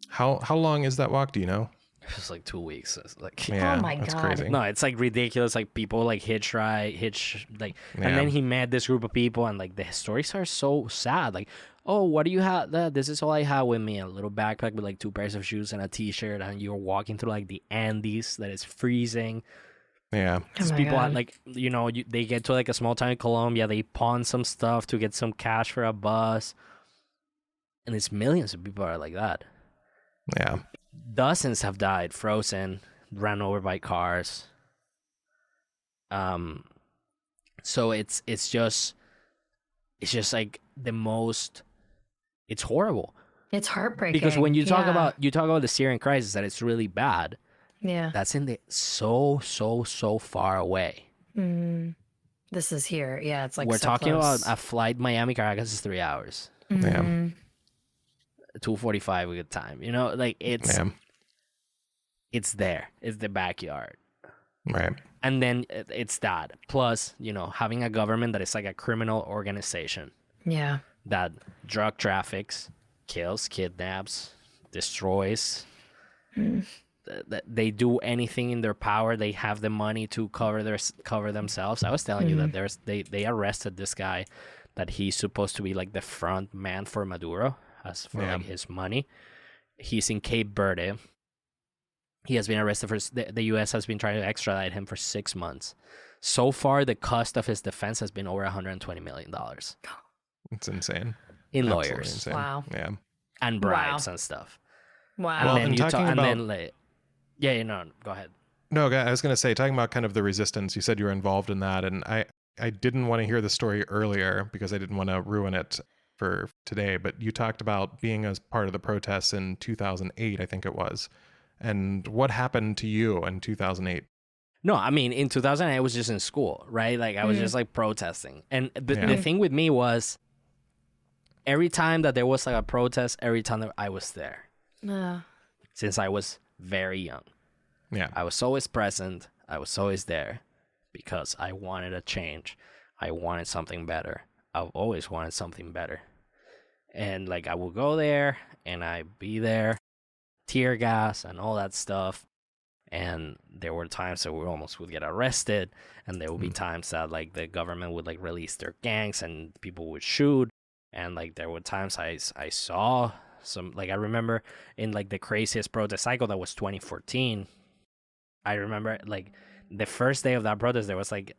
How long is that walk? Do you know? It's like 2 weeks. It's like, oh my that's God. crazy. No, it's like ridiculous. Like people like and then he met this group of people, and like the stories are so sad. Like, oh, what do you have? This is all I have with me: a little backpack with like 2 pairs of shoes and a T-shirt, and you're walking through like the Andes that is freezing. Yeah, These people are, like, you know, they get to like a small town in Colombia, they pawn some stuff to get some cash for a bus, and it's millions of people are like that. Yeah. Dozens have died, frozen, ran over by cars. So it's just like the most. It's horrible. It's heartbreaking. Because when you talk about the Syrian crisis, that it's really bad. Yeah. That's in the so far away. This is here. Yeah, it's like we're so talking close. about a flight Miami Caracas is 3 hours. Yeah. 2:45 a good time. You know, like it's there. It's the backyard. Right. And then it's that. Plus, you know, having a government that is like a criminal organization. Yeah. That drug traffics, kills, kidnaps, destroys. They do anything in their power. They have the money to cover themselves. I was telling you that they arrested this guy that he's supposed to be like the front man for Maduro, as for like his money. He's in Cape Verde. He has been arrested for the U.S. has been trying to extradite him for 6 months. So far, the cost of his defense has been over $120 million. It's insane. In Absolutely lawyers. insane. Wow. Yeah. And bribes and stuff. Wow. And Well, then and go ahead. No, I was going to say, talking about kind of the resistance, you said you were involved in that, and I didn't want to hear the story earlier because I didn't want to ruin it for today, but you talked about being as part of the protests in 2008, I think it was. And what happened to you in 2008? No, I mean, in 2008, I was just in school, right? Like, I was just, like, protesting. And the thing with me was, every time that there was, like, a protest, every time that I was there. Since I was very young. Yeah. I was always present. I was always there because I wanted a change. I wanted something better. I've always wanted something better. And, like, I would go there, and I'd be there, tear gas and all that stuff. And there were times that we almost would get arrested, and there would be times that like the government would like release their gangs and people would shoot. And like there were times I saw some, like I remember in like the craziest protest cycle that was 2014. I remember like the first day of that protest there was like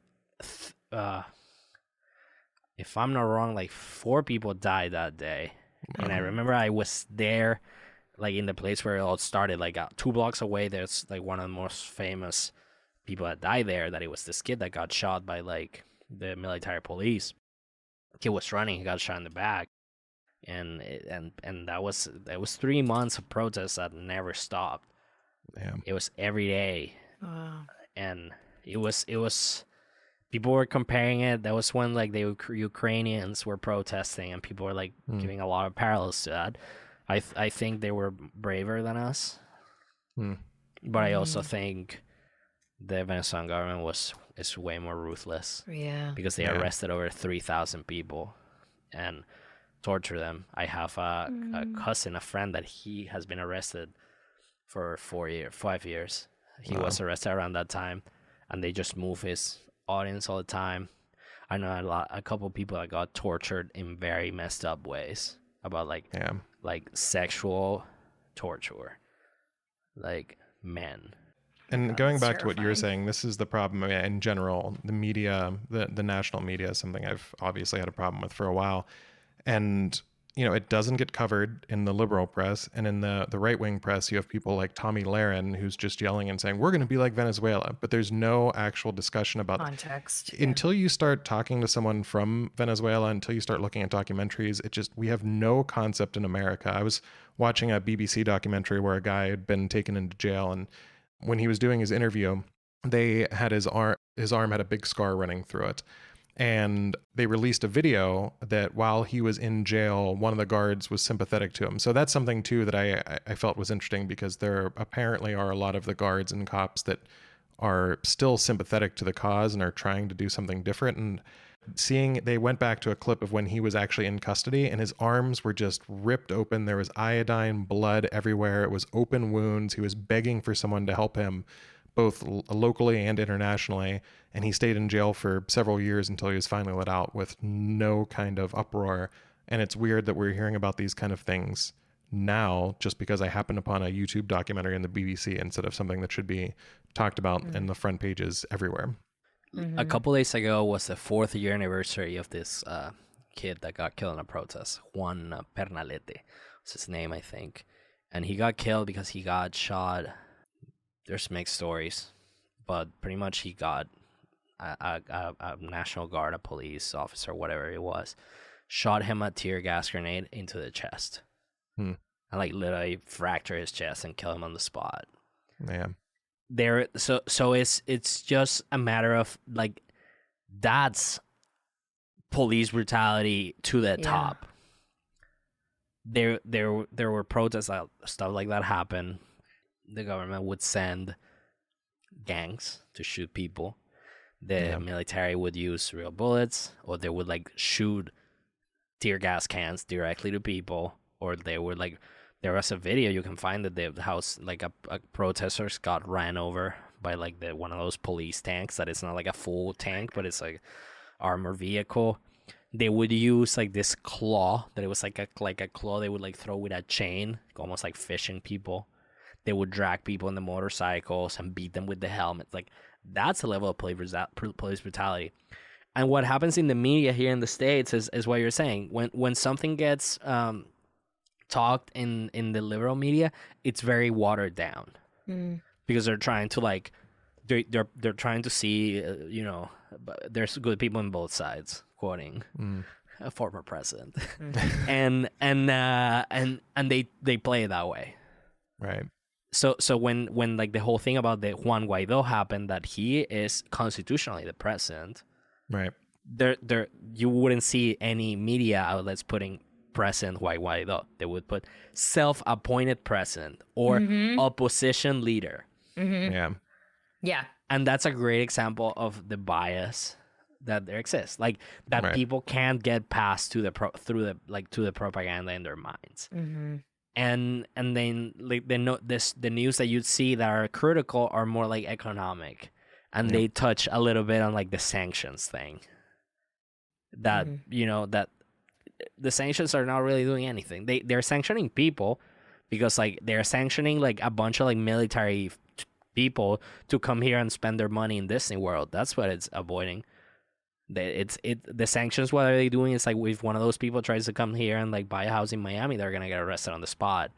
if I'm not wrong, like 4 people died that day. And I remember I was there, like in the place where it all started, like 2 blocks away. There's like one of the most famous people that died there. That it was this kid that got shot by like the military police. He was running, he got shot in the back, and that was 3 months of protests that never stopped. Damn. It was every day. Wow. And it was people were comparing it. That was when like the Ukrainians were protesting, and people were like giving a lot of parallels to that. I think they were braver than us, but I also think the Venezuelan government is way more ruthless. Yeah, because they arrested over 3,000 people and tortured them. I have a cousin, a friend that he has been arrested for 5 years. He was arrested around that time, and they just move his audience all the time. I know a couple people that got tortured in very messed up ways about like sexual torture, like men. And going back to what you were saying, this is the problem in general. The media, the national media is something I've obviously had a problem with for a while. And, it doesn't get covered in the liberal press. And in the right-wing press, you have people like Tommy Lahren, who's just yelling and saying, we're going to be like Venezuela. But there's no actual discussion about context. Until you start talking to someone from Venezuela, until you start looking at documentaries, we have no concept in America. I was watching a BBC documentary where a guy had been taken into jail, and when he was doing his interview, they had his arm had a big scar running through it. And they released a video that while he was in jail, one of the guards was sympathetic to him. So that's something too that I felt was interesting, because there apparently are a lot of the guards and cops that are still sympathetic to the cause and are trying to do something different. And they went back to a clip of when he was actually in custody, and his arms were just ripped open. There was iodine, blood everywhere. It was open wounds. He was begging for someone to help him, both locally and internationally. And he stayed in jail for several years until he was finally let out with no kind of uproar. And it's weird that we're hearing about these kind of things now just because I happened upon a YouTube documentary in the BBC instead of something that should be talked about in the front pages everywhere. A couple days ago was the 4th year anniversary of this kid that got killed in a protest. Juan Pernalete was his name, I think. And he got killed because he got shot. There's mixed stories, but pretty much he got a National Guard, a police officer, whatever it was, shot him a tear gas grenade into the chest. And like literally fracture his chest and kill him on the spot. Yeah. So it's just a matter of like, that's police brutality to the top. There were protests, stuff like that happened. The government would send gangs to shoot people. The military would use real bullets, or they would like shoot tear gas cans directly to people, or they would like, there was a video you can find that the house, like a protesters got ran over by like one of those police tanks that it's not like a full tank, but it's like armored vehicle. They would use like this claw that it was like a claw they would like throw with a chain, almost like fishing people. They would drag people in the motorcycles and beat them with the helmets. Like, that's a level of police brutality. And what happens in the media here in the States is what you're saying. When something gets talked in the liberal media, it's very watered down because they're trying to like they're trying to see there's good people on both sides, quoting a former president, and they play it that way, right? So when like the whole thing about the Juan Guaido happened, that he is constitutionally the president, right? There you wouldn't see any media outlets putting President Juan Guaido. They would put self-appointed president or opposition leader. Yeah. And that's a great example of the bias that there exists. Like that people can't get past to the propaganda in their minds. And then like the news that you'd see that are critical are more like economic, and they touch a little bit on like the sanctions thing. That that the sanctions are not really doing anything. They're sanctioning people because like they're sanctioning like a bunch of like military people to come here and spend their money in Disney World. That's what it's avoiding. The sanctions, what are they doing? It's like if one of those people tries to come here and like buy a house in Miami, they're gonna get arrested on the spot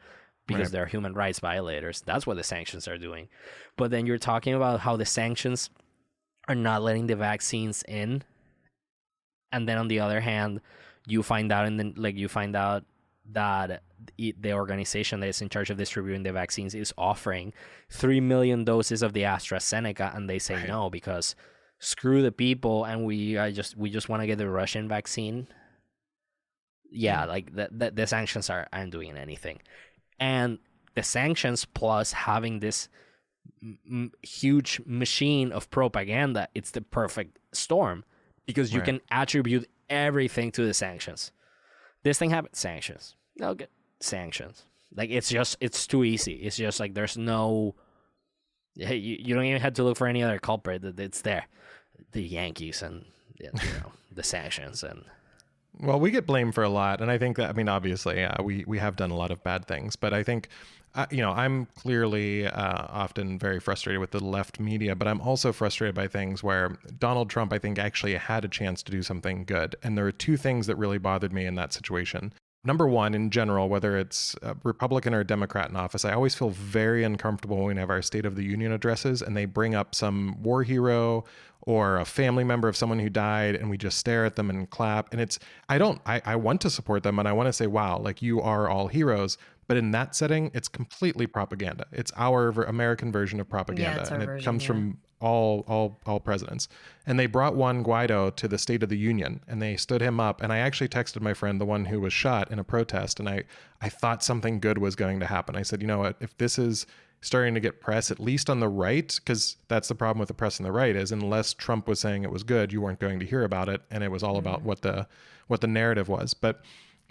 because they're human rights violators. That's what the sanctions are doing. But then you're talking about how the sanctions are not letting the vaccines in, and then on the other hand, you find out that the organization that is in charge of distributing the vaccines is offering 3 million doses of the AstraZeneca, and they say no because screw the people, and we just want to get the Russian vaccine. Yeah, like the sanctions aren't doing anything, and the sanctions plus having this huge machine of propaganda, it's the perfect storm because you can attribute everything to the sanctions. This thing happened, sanctions. Okay, sanctions. Like it's too easy. It's just like there's no. You don't even have to look for any other culprit. It's there, the Yankees and the sanctions and. Well, we get blamed for a lot, and I think that, I mean, obviously, we have done a lot of bad things, but I think, I'm clearly often very frustrated with the left media, but I'm also frustrated by things where Donald Trump, I think, actually had a chance to do something good, and there are two things that really bothered me in that situation. Number one, in general, whether it's a Republican or a Democrat in office, I always feel very uncomfortable when we have our State of the Union addresses and they bring up some war hero or a family member of someone who died, and we just stare at them and clap. And I want to support them and I want to say, wow, like you are all heroes. But in that setting, it's completely propaganda. It's our American version of propaganda. And it comes from all presidents. And they brought Juan Guaido to the State of the Union and they stood him up. And I actually texted my friend, the one who was shot in a protest, and I thought something good was going to happen. I said, you know what, if this is starting to get press, at least on the right, because that's the problem with the press on the right, is unless Trump was saying it was good, you weren't going to hear about it. And it was all about what the narrative was. But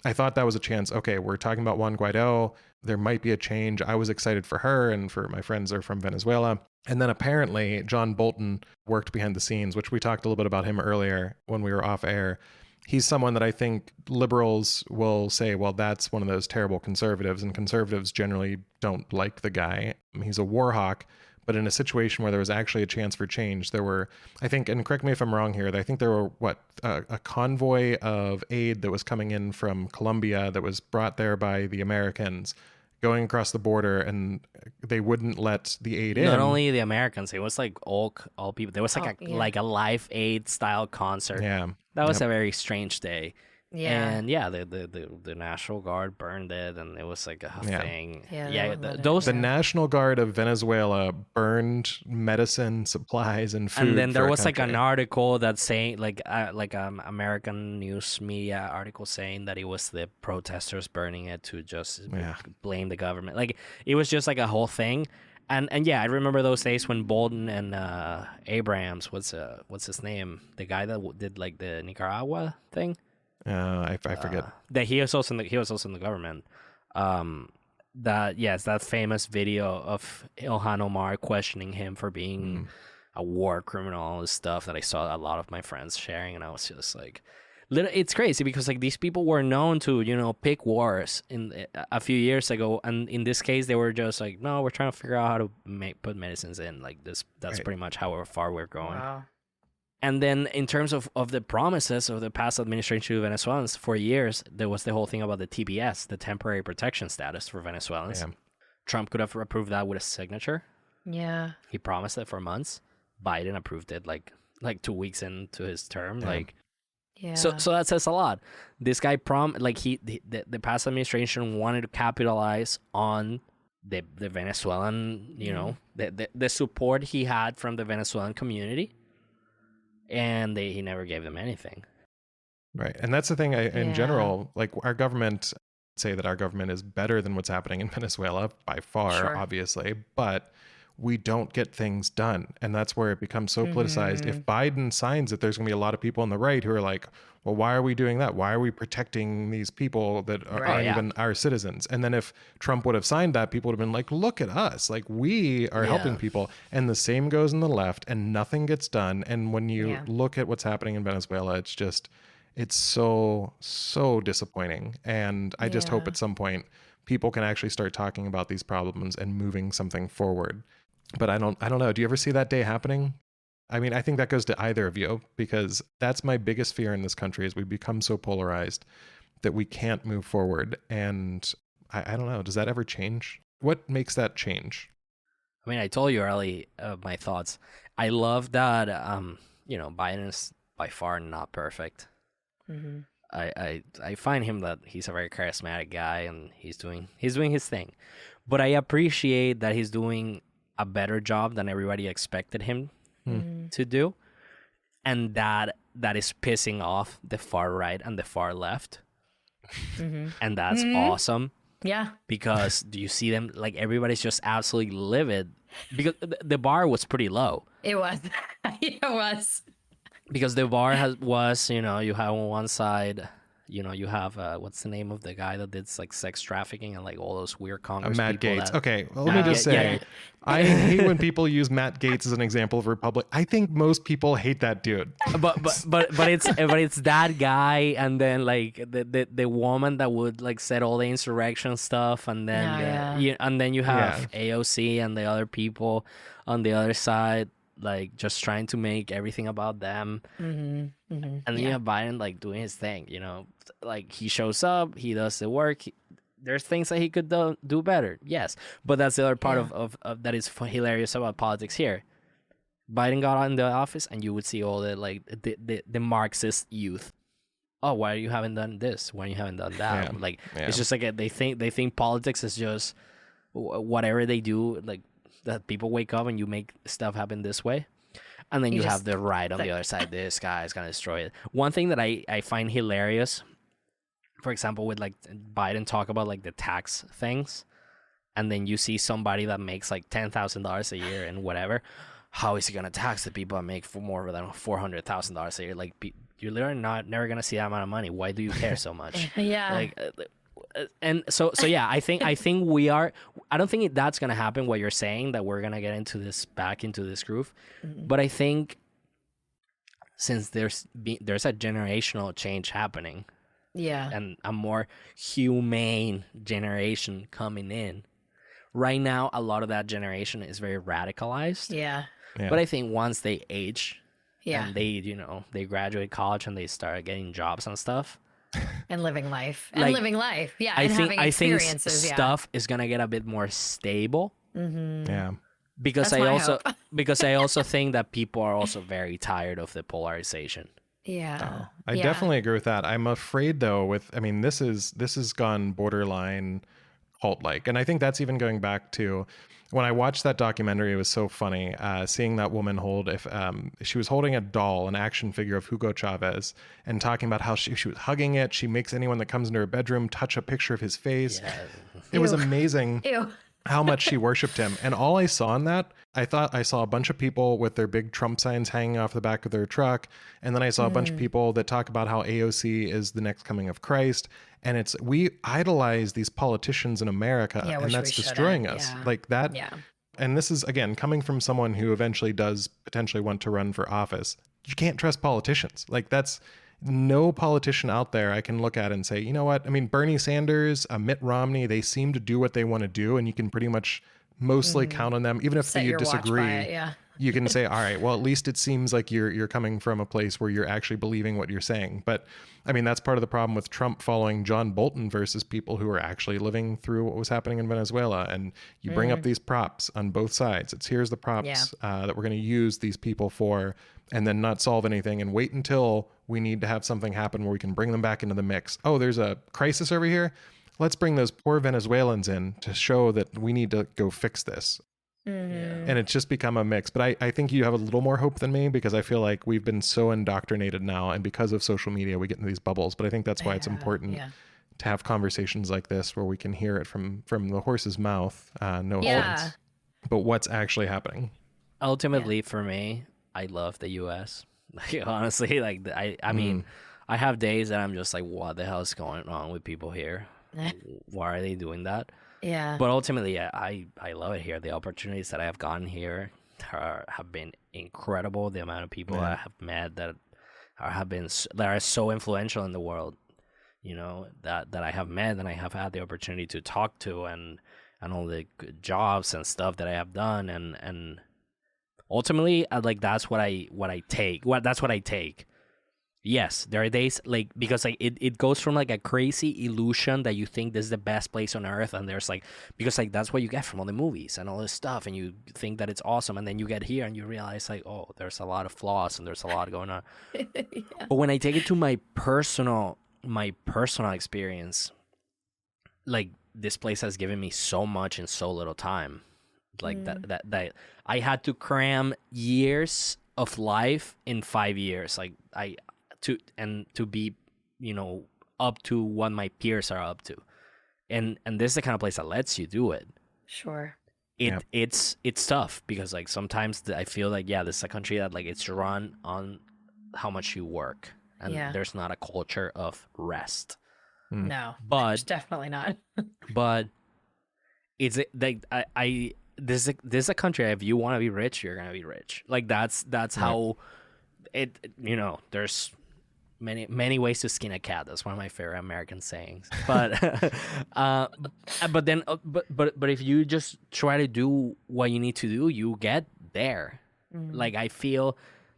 I thought that was a chance. Okay, we're talking about Juan Guaido. There might be a change. I was excited for her and for my friends are from Venezuela. And then apparently John Bolton worked behind the scenes, which we talked a little bit about him earlier when we were off air. He's someone that I think liberals will say, well, that's one of those terrible conservatives, and conservatives generally don't like the guy. He's a war hawk. But in a situation where there was actually a chance for change, there were, I think, and correct me if I'm wrong here, I think there were, a convoy of aid that was coming in from Colombia that was brought there by the Americans going across the border, and they wouldn't let the aid in. Not only the Americans, it was like all people. There was like a Live Aid style concert. Yeah. That was a very strange day. Yeah. And the National Guard burned it, and it was like a thing. The National Guard of Venezuela burned medicine, supplies, and food. And then there was like an article that saying American news media article saying that it was the protesters burning it to just blame the government. Like it was just like a whole thing. And I remember those days when Bolton and Abrams, what's his name, the guy that did like the Nicaragua thing. I forget that he was also in the government. That famous video of Ilhan Omar questioning him for being a war criminal, all this stuff that I saw a lot of my friends sharing, and I was just like, it's crazy because like these people were known to pick wars in a few years ago, and in this case they were just like, no, we're trying to figure out how to put medicines in like this. That's pretty much how far we're going. Wow. And then in terms of the promises of the past administration to Venezuelans, for years, there was the whole thing about the TPS, the temporary protection status for Venezuelans. Yeah. Trump could have approved that with a signature. Yeah. He promised it for months. Biden approved it like 2 weeks into his term. Yeah. So that says a lot. This guy the past administration wanted to capitalize on the Venezuelan, the support he had from the Venezuelan community. And he never gave them anything. Right. And that's the thing in general, like our government, say that our government is better than what's happening in Venezuela by far, obviously, but we don't get things done. And that's where it becomes so politicized. If Biden signs it, there's going to be a lot of people on the right who are like, well, why are we doing that? Why are we protecting these people that aren't even our citizens? And then if Trump would have signed that, people would have been like, look at us. Like we are helping people. And the same goes in the left and nothing gets done. And when you look at what's happening in Venezuela, it's so disappointing. And I just hope at some point people can actually start talking about these problems and moving something forward. But I don't know. Do you ever see that day happening? I mean, I think that goes to either of you, because that's my biggest fear in this country is we become so polarized that we can't move forward. And I don't know. Does that ever change? What makes that change? I mean, I told you early my thoughts. I love that, Biden is by far not perfect. I find him that he's a very charismatic guy, and he's doing his thing. But I appreciate that he's doing a better job than everybody expected him to do, and that is pissing off the far right and the far left, and that's awesome. Yeah, because do you see them, like, everybody's just absolutely livid because the bar was pretty low. it was. It was. Because the bar was, you have on one side, you have what's the name of the guy that did like sex trafficking and like all those weird Congress Matt people Gates. that- Okay, well, let me just say, I hate when people use Matt Gates as an example of Republic. I think most people hate that dude. but it's that guy, and then like the woman that would like set all the insurrection stuff, and then you have AOC and the other people on the other side, like just trying to make everything about them. And then you have Biden like doing his thing, like he shows up, he does the work. There's things that he could do better, yes, but that's the other part of that is hilarious about politics here. Biden got in the office, and you would see all the like the Marxist youth. Oh, why you haven't done this? Why you haven't done that? It's just like they think politics is just whatever they do, like that people wake up and you make stuff happen this way. And then you have the right on the other side. This guy is gonna destroy it. One thing that I find hilarious, for example, with like Biden talk about like the tax things, and then you see somebody that makes like $10,000 a year and whatever. How is he gonna tax the people that make for more than $400,000 a year? Like, you're literally never gonna see that amount of money. Why do you care so much? Like, and so yeah, I think we are. I don't think that's gonna happen. What you're saying, that we're gonna get back into this groove, but I think since there's a generational change happening, and a more humane generation coming in right now, a lot of that generation is very radicalized. But I think once they age, and they they graduate college and they start getting jobs and stuff. And living life. I think stuff is gonna get a bit more stable. Because I also think that people are also very tired of the polarization. I definitely agree with that. I'm afraid though, this has gone borderline cult-like, and I think that's even going back to when I watched that documentary. It was so funny seeing that woman she was holding a doll, an action figure of Hugo Chavez, and talking about how she was hugging it. She makes anyone that comes into her bedroom touch a picture of his face. It was amazing how much she worshipped him. And all I saw in that, I thought I saw a bunch of people with their big Trump signs hanging off the back of their truck, and then I saw a bunch of people that talk about how AOC is the next coming of Christ. And we idolize these politicians in America, and that's destroying us. Like that. And this is, again, coming from someone who eventually does potentially want to run for office. You can't trust politicians. Like, that's no politician out there I can look at and say, you know what? Bernie Sanders, Mitt Romney, they seem to do what they want to do, and you can pretty much mostly count on them. Even if you disagree, you can say, all right, well, at least it seems like you're coming from a place where you're actually believing what you're saying. But that's part of the problem with Trump following John Bolton versus people who are actually living through what was happening in Venezuela. And you bring up these props on both sides. Here's the props that we're going to use these people for, and then not solve anything and wait until we need to have something happen where we can bring them back into the mix. Oh, there's a crisis over here. Let's bring those poor Venezuelans in to show that we need to go fix this. And it's just become a mix. But I think you have a little more hope than me, because I feel like we've been so indoctrinated now, and because of social media, we get into these bubbles. But I think that's why it's important to have conversations like this where we can hear it from the horse's mouth. No offense, but what's actually happening. Ultimately, for me, I love the U.S. Like, honestly, like I mean, I have days that I'm just like, what the hell is going on with people here? Why are they doing that? But ultimately, I love it here. The opportunities that I have gotten here have been incredible. The amount of people I have met that are so influential in the world, that I have met and I have had the opportunity to talk to, and all the good jobs and stuff that I have done, and ultimately, that's what I take. Yes, there are days like, because like it goes from like a crazy illusion that you think this is the best place on earth, and there's like, because like that's what you get from all the movies and all this stuff, and you think that it's awesome, and then you get here and you realize like, oh, there's a lot of flaws and there's a lot going on. But when I take it to my personal my personal experience, like this place has given me so much in so little time. Like that I had to cram years of life in 5 years. Like to be, you know, up to what my peers are up to. And this is the kind of place that lets you do it. Sure. It's tough because like sometimes I feel like, yeah, this is a country that like it's run on how much you work, and there's not a culture of rest. No, but there's definitely not. But it's like this is a country, if you want to be rich, you're gonna be rich. Like that's how it, you know, there's many ways to skin a cat. That's one of my favorite American sayings. But but if you just try to do what you need to do, you get there. Like I feel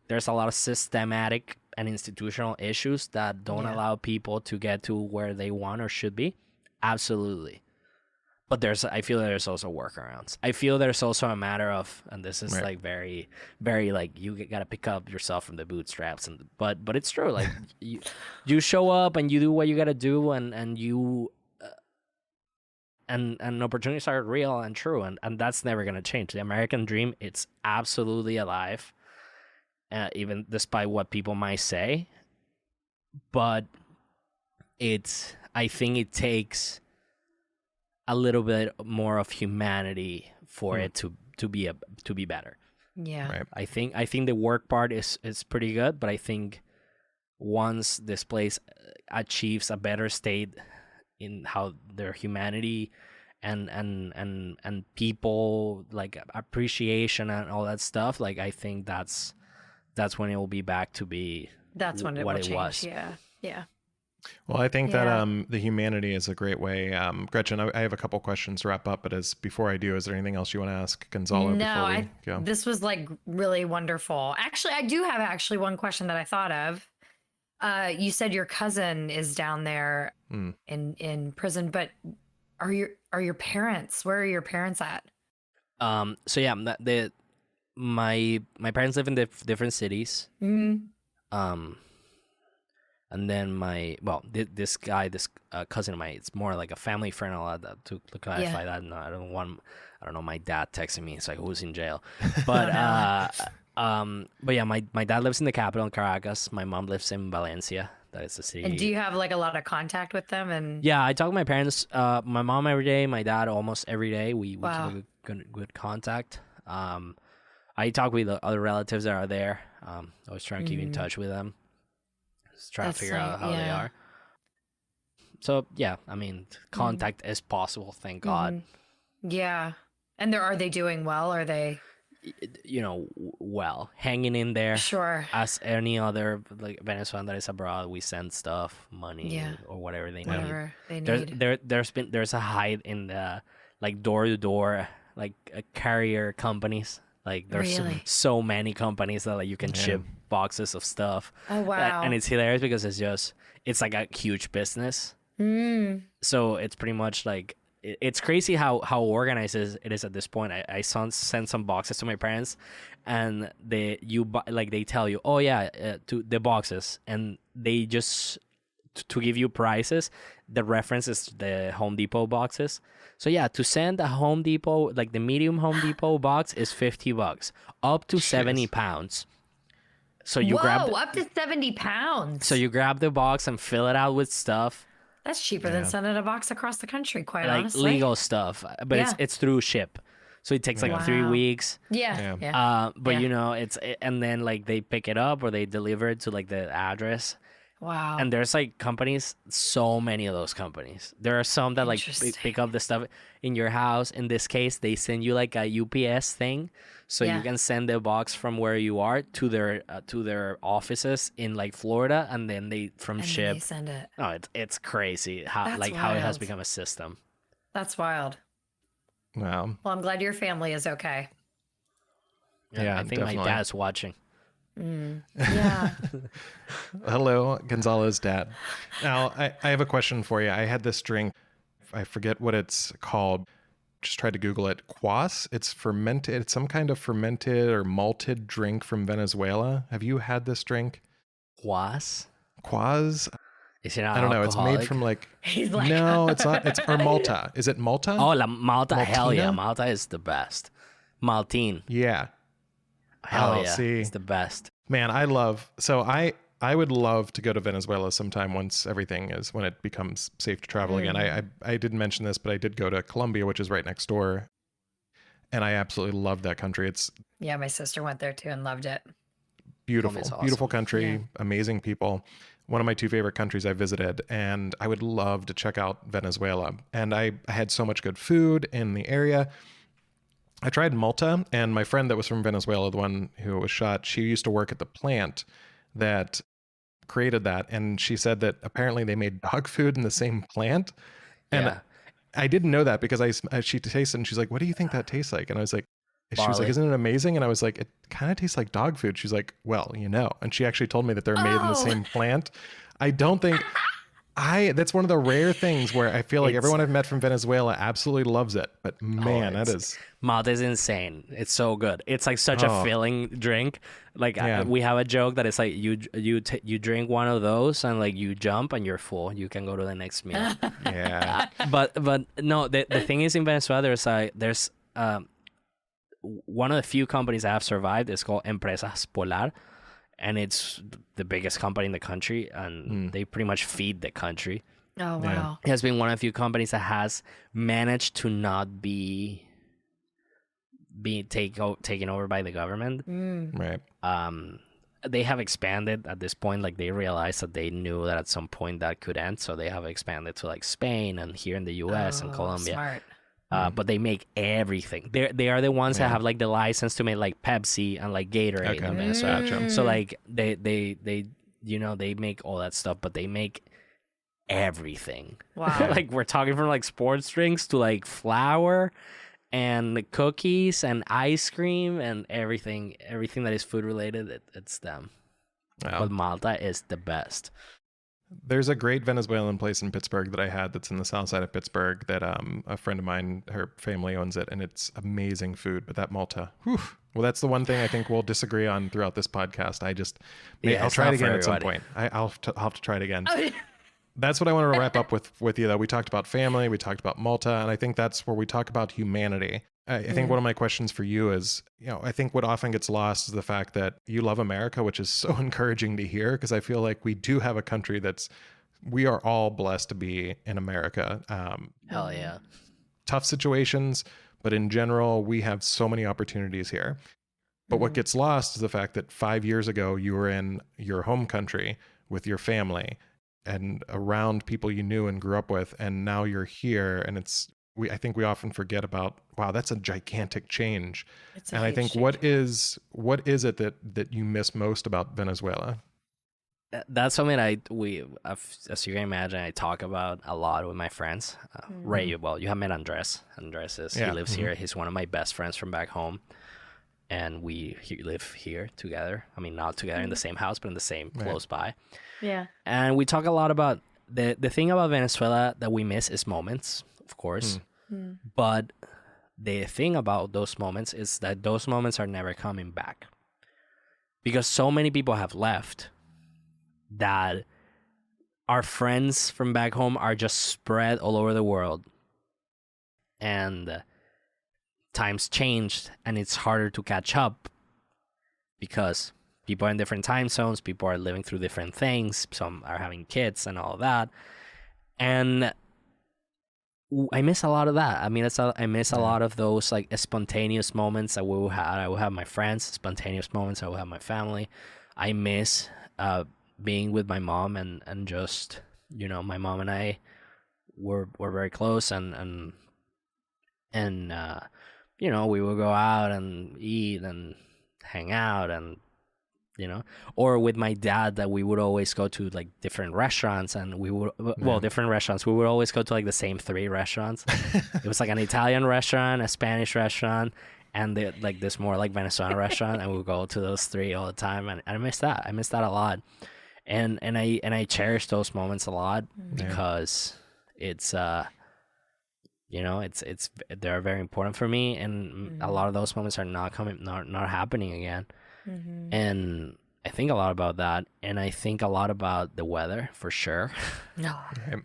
there's a lot of systematic and institutional issues that don't allow people to get to where they want or should be. Absolutely. But I feel there's also workarounds. I feel there's also a matter of, and this is like very, very like you gotta pick up yourself from the bootstraps, but it's true. Like you show up and you do what you gotta do, and you and opportunities are real and true, and that's never gonna change. The American dream, it's absolutely alive, even despite what people might say. But I think it takes a little bit more of humanity for it to be better. Yeah. Right. I think the work part is pretty good, but I think once this place achieves a better state in how their humanity and people like appreciation and all that stuff, like I think that's when it will be back to be when it what will it change. was. Yeah. Well, I think that the humanity is a great way. Gretchen, I have a couple questions to wrap up, but before I do, is there anything else you want to ask Gonzalo before we go? This was like really wonderful. Actually, I do have one question that I thought of. You said your cousin is down there in prison, but are your parents? Where are your parents at? So yeah, my parents live in different cities. And then this cousin of mine, it's more like a family friend. I'll add that to clarify that. No, I don't know. My dad texting me. It's like, who's in jail? But but yeah, my dad lives in the capital in Caracas. My mom lives in Valencia. That is the city. And do you have like a lot of contact with them? And yeah, I talk to my parents. My mom every day. My dad almost every day. We keep good contact. I talk with the other relatives that are there. I was trying to keep in touch with them. Trying to figure out how they are. So yeah, I mean, contact is possible, thank God. Yeah. And are they doing well? Are they, you know, well, hanging in there? Sure. As any other like Venezuelan that is abroad, we send stuff, money, or whatever they need. There's a hide in the like door to door like carrier companies. Like there's so many companies that like you can ship boxes of stuff. Oh wow. And it's hilarious because it's like a huge business. So it's pretty much like it's crazy how organized it is at this point. I sent some boxes to my parents, and they tell you, oh yeah, to the boxes, and they just to give you prices. The reference is the Home Depot boxes. So yeah, to send a Home Depot, like the medium Home Depot box is $50, up to 70 pounds. So you up to 70 pounds. So you grab the box and fill it out with stuff. That's cheaper than sending a box across the country, quite like honestly. Legal stuff, but it's through ship. So it takes like 3 weeks. Yeah. But you know, and then like they pick it up or they deliver it to like the address. Wow. And there's like companies, so many of those companies. There are some that like pick up the stuff in your house. In this case, they send you like a UPS thing, so you can send the box from where you are to their offices in like Florida, and then they ship. They send it. No, it's crazy how it has become a system. That's wild. Wow. Well, I'm glad your family is okay. Yeah, I think definitely. My dad's watching. Yeah. Hello, Gonzalo's dad. Now, I have a question for you. I had this drink. I forget what it's called. Just tried to Google it. Kwas. It's fermented. It's some kind of fermented or malted drink from Venezuela. Have you had this drink? Kwas? Kwas? Is it not I don't know. It's made alcoholic? from like He's like, no, it's not. It's or Malta. Is it Malta? Oh, La Malta. Hell yeah. Maltina? Malta is the best. Maltine. Yeah. Hell Oh, yeah. see. It's the best. Man, I would love to go to Venezuela sometime once everything is when it becomes safe to travel again. I didn't mention this, but I did go to Colombia, which is right next door, and I absolutely love that country. It's yeah, my sister went there too and loved it. beautiful, Colombia's awesome. beautiful country, Yeah. amazing people. One of my 2 favorite countries I visited, and I would love to check out Venezuela. And I had so much good food in the area. I tried Malta, and my friend that was from Venezuela, the one who was shot, she used to work at the plant that created that, and she said that apparently they made dog food in the same plant. And Yeah. I didn't know that because she tasted and she's like, "What do you think that tastes like?" And I was like, she was like, Barley. "Isn't it amazing?" And I was like, "It kind of tastes like dog food." She's like, "Well, you know." And she actually told me that they're made in the Oh. same plant. I don't think that's one of the rare things where I feel like It's- everyone I've met from Venezuela absolutely loves it. But man, that is Malta is insane. It's so good. It's like such a Oh. filling drink. Like Yeah. we have a joke that it's like you drink one of those and like you jump and you're full. You can go to the next meal. yeah. but no, the thing is in Venezuela there's one of the few companies that have survived is called Empresas Polar, and it's the biggest company in the country, and they pretty much feed the country. Oh, wow. Yeah. It has been one of the few companies that has managed to not be taken over by the government. Right. They have expanded at this point. Like they realized that they knew that at some point that could end, so they have expanded to like Spain and here in the U.S. and Oh, Colombia. Smart. But they make everything. They are the ones that have like the license to make like Pepsi and like Gatorade Okay. in Venezuela. Gotcha. So like they they make all that stuff, but they make everything. Wow. Like we're talking from like sports drinks to like flour and cookies and ice cream and everything that is food related. It's them. Wow. But Malta is the best. There's a great Venezuelan place in Pittsburgh that I had that's in the south side of Pittsburgh that a friend of mine, her family owns it, and it's amazing food. But that Malta, whew, well, that's the one thing I think we'll disagree on throughout this podcast. Yeah, I'll it's try it not for again at some everybody. point. I'll have to try it again. That's what I want to wrap up with you, though. We talked about family, we talked about Malta, and I think that's where we talk about humanity. I think one of my questions for you is, I think what often gets lost is the fact that you love America, which is so encouraging to hear, because I feel like we do have a country we are all blessed to be in America. Hell yeah. Tough situations, but in general, we have so many opportunities here. But what gets lost is the fact that 5 years ago, you were in your home country with your family and around people you knew and grew up with, and now you're here, and I think we often forget about, wow, that's a gigantic change. It's a And I huge think change. what is it that you miss most about Venezuela? That's something as you can imagine, I talk about a lot with my friends. Ray, well, you have met Andres. He lives here. He's one of my best friends from back home, and we live here together. I mean, not together in the same house, but in the same close by. Yeah. And we talk a lot about the thing about Venezuela that we miss is moments, of course. But the thing about those moments is that those moments are never coming back, because so many people have left that our friends from back home are just spread all over the world, and times changed and it's harder to catch up because people are in different time zones, people are living through different things, some are having kids and all that. And I miss a lot of that. I mean, I miss a lot of those like spontaneous moments that we will have. I will have my friends, spontaneous moments. I will have my family. I miss being with my mom and just, my mom and I were very close, and we would go out and eat and hang out, and or with my dad, that we would always go to like different restaurants, and we would different restaurants. We would always go to like the same 3 restaurants. It was like an Italian restaurant, a Spanish restaurant, and this more like Venezuelan restaurant, and we would go to those 3 all the time, and I miss that. I miss that a lot, and I cherish those moments a lot because it's it's they're very important for me, and a lot of those moments are not happening again. And I think a lot about that, and I think a lot about the weather for sure. No,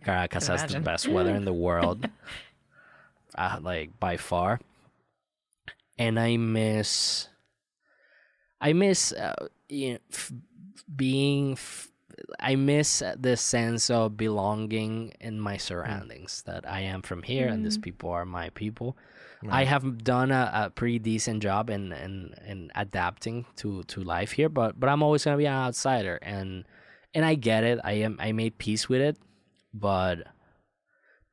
Caracas has the best weather in the world, like by far. And I miss you know, I miss the sense of belonging in my surroundings. That I am from here, and these people are my people. I have done a pretty decent job in adapting to life here, but I'm always gonna be an outsider, and I get it. I made peace with it, but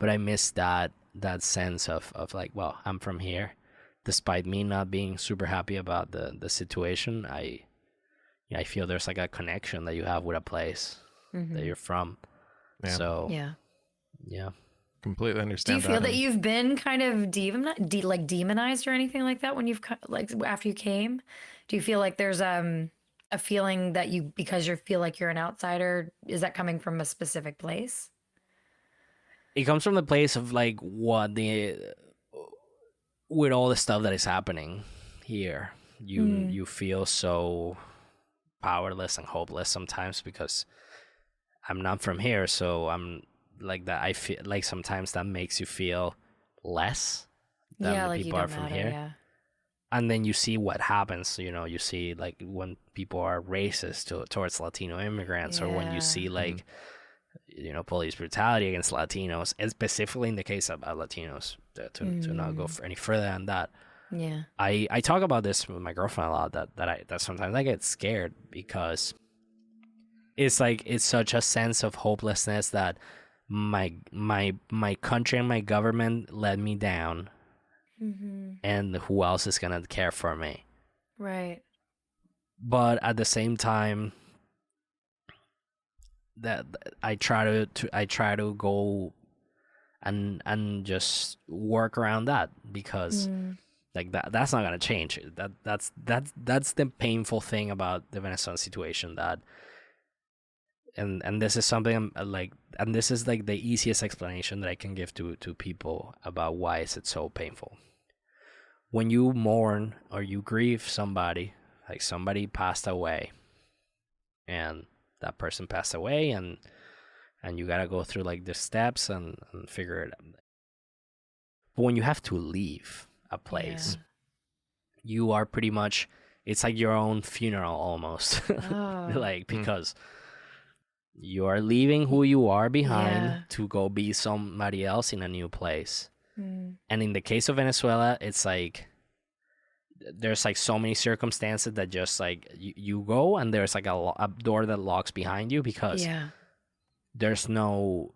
I miss that sense of like, well, I'm from here, despite me not being super happy about the situation. I feel there's like a connection that you have with a place that you're from. Yeah. So yeah. Completely Do understand. you feel that you've been kind of demonized or anything like that when you've like after you came? Do you feel like there's a feeling that because you feel like you're an outsider, is that coming from a specific place? it comes from the place of like with all the stuff that is happening here, you feel so powerless and hopeless sometimes because I'm not from here, so I'm like that. I feel like sometimes that makes you feel less than the like people are from here. Yeah. And then you see what happens. You see like when people are racist towards Latino immigrants, or when you see like police brutality against Latinos, and specifically in the case of Latinos, to not go any further than that. Yeah. I talk about this with my girlfriend a lot, that sometimes I get scared because it's like it's such a sense of hopelessness that my country and my government let me down, and who else is gonna care for me? Right. But at the same time, that I try to go and just work around that, because like that's not gonna change. That's the painful thing about the Venezuelan situation, that and this is something and this is like the easiest explanation that I can give to people about why is it so painful. When you mourn or you grieve somebody, like somebody passed away, and that person passed away, and you gotta go through like the steps and figure it out. But when you have to leave a place, you are pretty much, it's like your own funeral almost. Like, because you are leaving who you are behind to go be somebody else in a new place. And in the case of Venezuela, it's like there's like so many circumstances that just like you go, and there's like a door that locks behind you, because there's no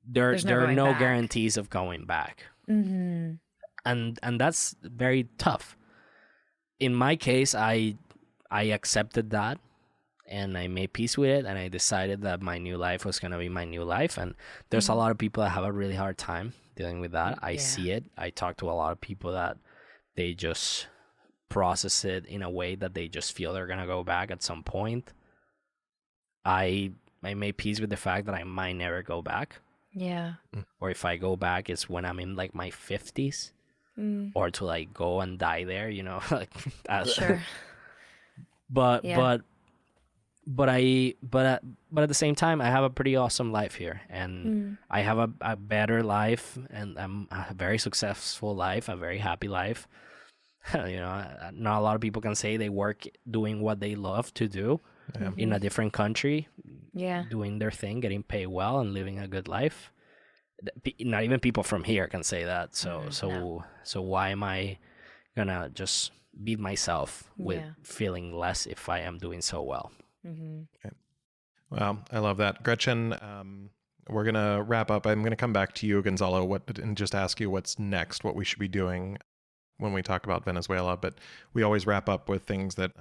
there are no guarantees of going back. And that's very tough. In my case, I accepted that, and I made peace with it, and I decided that my new life was going to be my new life. And there's a lot of people that have a really hard time dealing with that. I see it. I talk to a lot of people that they just process it in a way that they just feel they're going to go back at some point. I made peace with the fact that I might never go back. Yeah. Or if I go back, it's when I'm in like my 50s. Or to like go and die there, like Sure. But at the same time, I have a pretty awesome life here, and I have a better life, and I'm a very successful life, a very happy life. Not a lot of people can say they work doing what they love to do in a different country, doing their thing, getting paid well, and living a good life. Not even people from here can say that. So why am I gonna just beat myself with feeling less if I am doing so well? Okay. Well, I love that. Gretchen, we're going to wrap up. I'm going to come back to you, Gonzalo, and just ask you what's next, what we should be doing when we talk about Venezuela. But we always wrap up with things that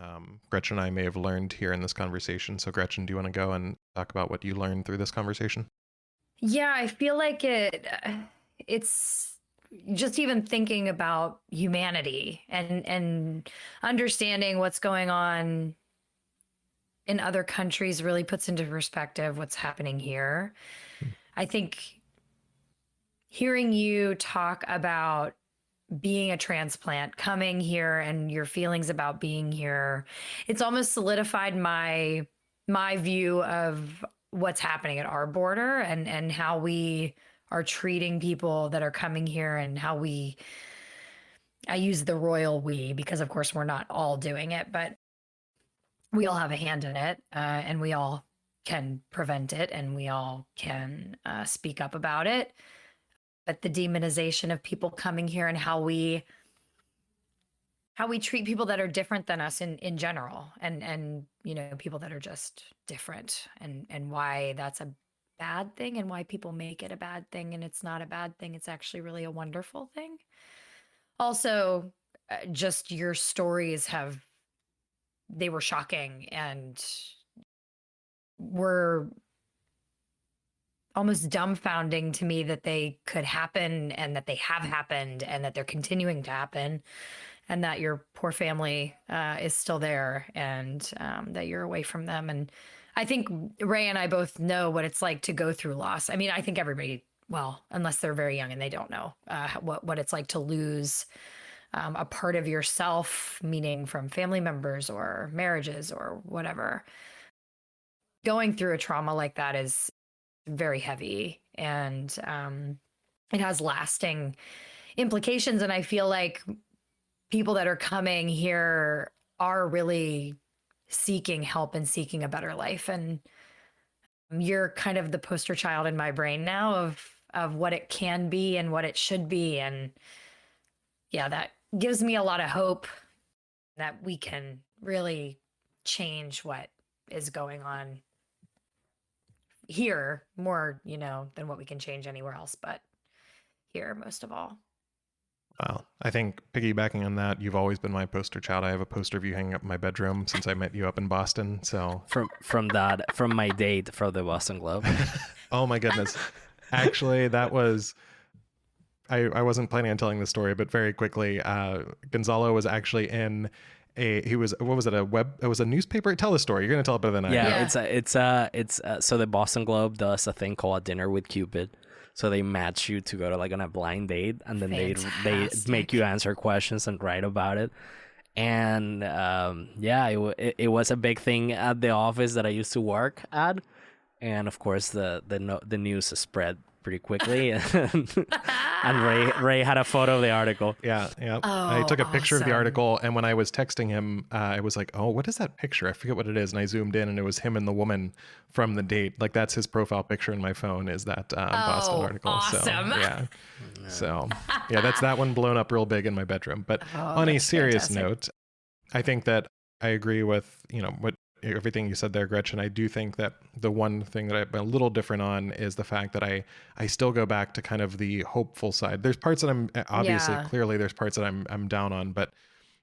Gretchen and I may have learned here in this conversation. So Gretchen, do you want to go and talk about what you learned through this conversation? Yeah, I feel like it's just even thinking about humanity and understanding what's going on in other countries really puts into perspective what's happening here. I think hearing you talk about being a transplant, coming here and your feelings about being here, it's almost solidified my view of what's happening at our border and how we are treating people that are coming here and how I use the royal we because of course we're not all doing it, but we all have a hand in it, and we all can prevent it and we all can speak up about it. But the demonization of people coming here and how we treat people that are different than us in general, and people that are just different, and why that's a bad thing and why people make it a bad thing, and it's not a bad thing, it's actually really a wonderful thing. Also, just your stories they were shocking and were almost dumbfounding to me that they could happen and that they have happened and that they're continuing to happen, and that your poor family is still there, and that you're away from them. And I think Ray and I both know what it's like to go through loss. I mean, I think everybody, well, unless they're very young and they don't know what it's like to lose a part of yourself, meaning from family members or marriages or whatever. Going through a trauma like that is very heavy, and it has lasting implications. And I feel like people that are coming here are really seeking help and seeking a better life. And you're kind of the poster child in my brain now of what it can be and what it should be. And yeah, that gives me a lot of hope that we can really change what is going on here more, than what we can change anywhere else, but here most of all. Well, I think piggybacking on that, you've always been my poster child. I have a poster of you hanging up in my bedroom since I met you up in Boston. So from my date from the Boston Globe. Oh my goodness. Actually, that was, I wasn't planning on telling the story, but very quickly, Gonzalo was actually in it was a newspaper. Tell the story. You're going to tell it better than I do. Yeah, it's so the Boston Globe does a thing called a dinner with Cupid. So they match you to go to on a blind date, and then they make you answer questions and write about it. And it was a big thing at the office that I used to work at, and of course the news spread pretty quickly, and Ray had a photo of the article. Yeah. Oh, I took a picture of the article, and when I was texting him, I was like, "Oh, what is that picture? I forget what it is." And I zoomed in, and it was him and the woman from the date. Like that's his profile picture in my phone. Is that Boston article? Awesome. So that's that one blown up real big in my bedroom. But on a serious note, I think that I agree with what everything you said there, Gretchen. I do think that the one thing that I'm a little different on is the fact that I still go back to kind of the hopeful side. There's parts that I'm obviously clearly there's parts that I'm down on, but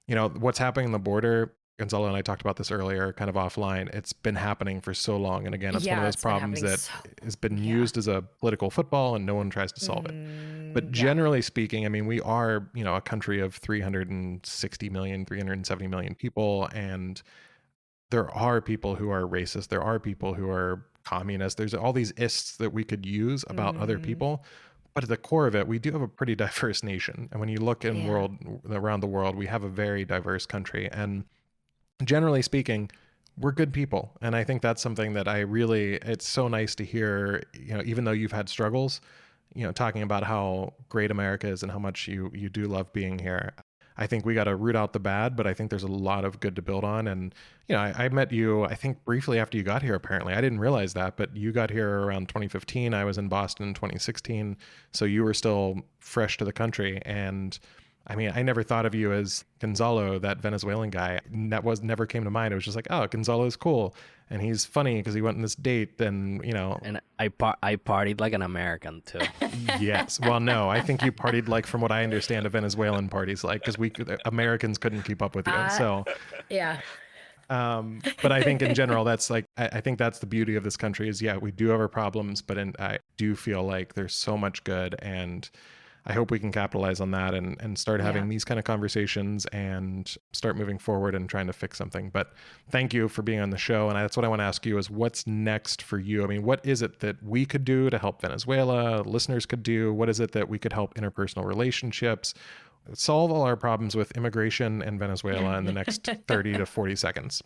what's happening on the border, Gonzalo and I talked about this earlier, kind of offline. It's been happening for so long, and again, it's one of those problems that has been used as a political football, and no one tries to solve it. But generally speaking, I mean, we are a country of 360 million, 370 million people, and there are people who are racist. There are people who are communist. There's all these ists that we could use about other people. But at the core of it, we do have a pretty diverse nation. And when you look around the world, we have a very diverse country. And generally speaking, we're good people. And I think that's something that it's so nice to hear, even though you've had struggles, talking about how great America is and how much you do love being here. I think we got to root out the bad, but I think there's a lot of good to build on. And, I met you, I think briefly after you got here, apparently. I didn't realize that, but you got here around 2015. I was in Boston in 2016. So you were still fresh to the country. And I mean, I never thought of you as Gonzalo, that Venezuelan guy. That never came to mind. It was just like, oh, Gonzalo is cool. And he's funny because he went on this date. And, And I partied like an American too. Yes. Well, no, I think you partied like, from what I understand, a Venezuelan party's like, because Americans couldn't keep up with you. So yeah. But I think in general, that's like, I think that's the beauty of this country is, we do have our problems, but I do feel like there's so much good, and I hope we can capitalize on that and start having these kind of conversations and start moving forward and trying to fix something. But thank you for being on the show. And that's what I want to ask you is, what's next for you? I mean, what is it that we could do to help Venezuela? Listeners could do? What is it that we could help interpersonal relationships? solve all our problems with immigration and Venezuela in the next 30 to 40 seconds?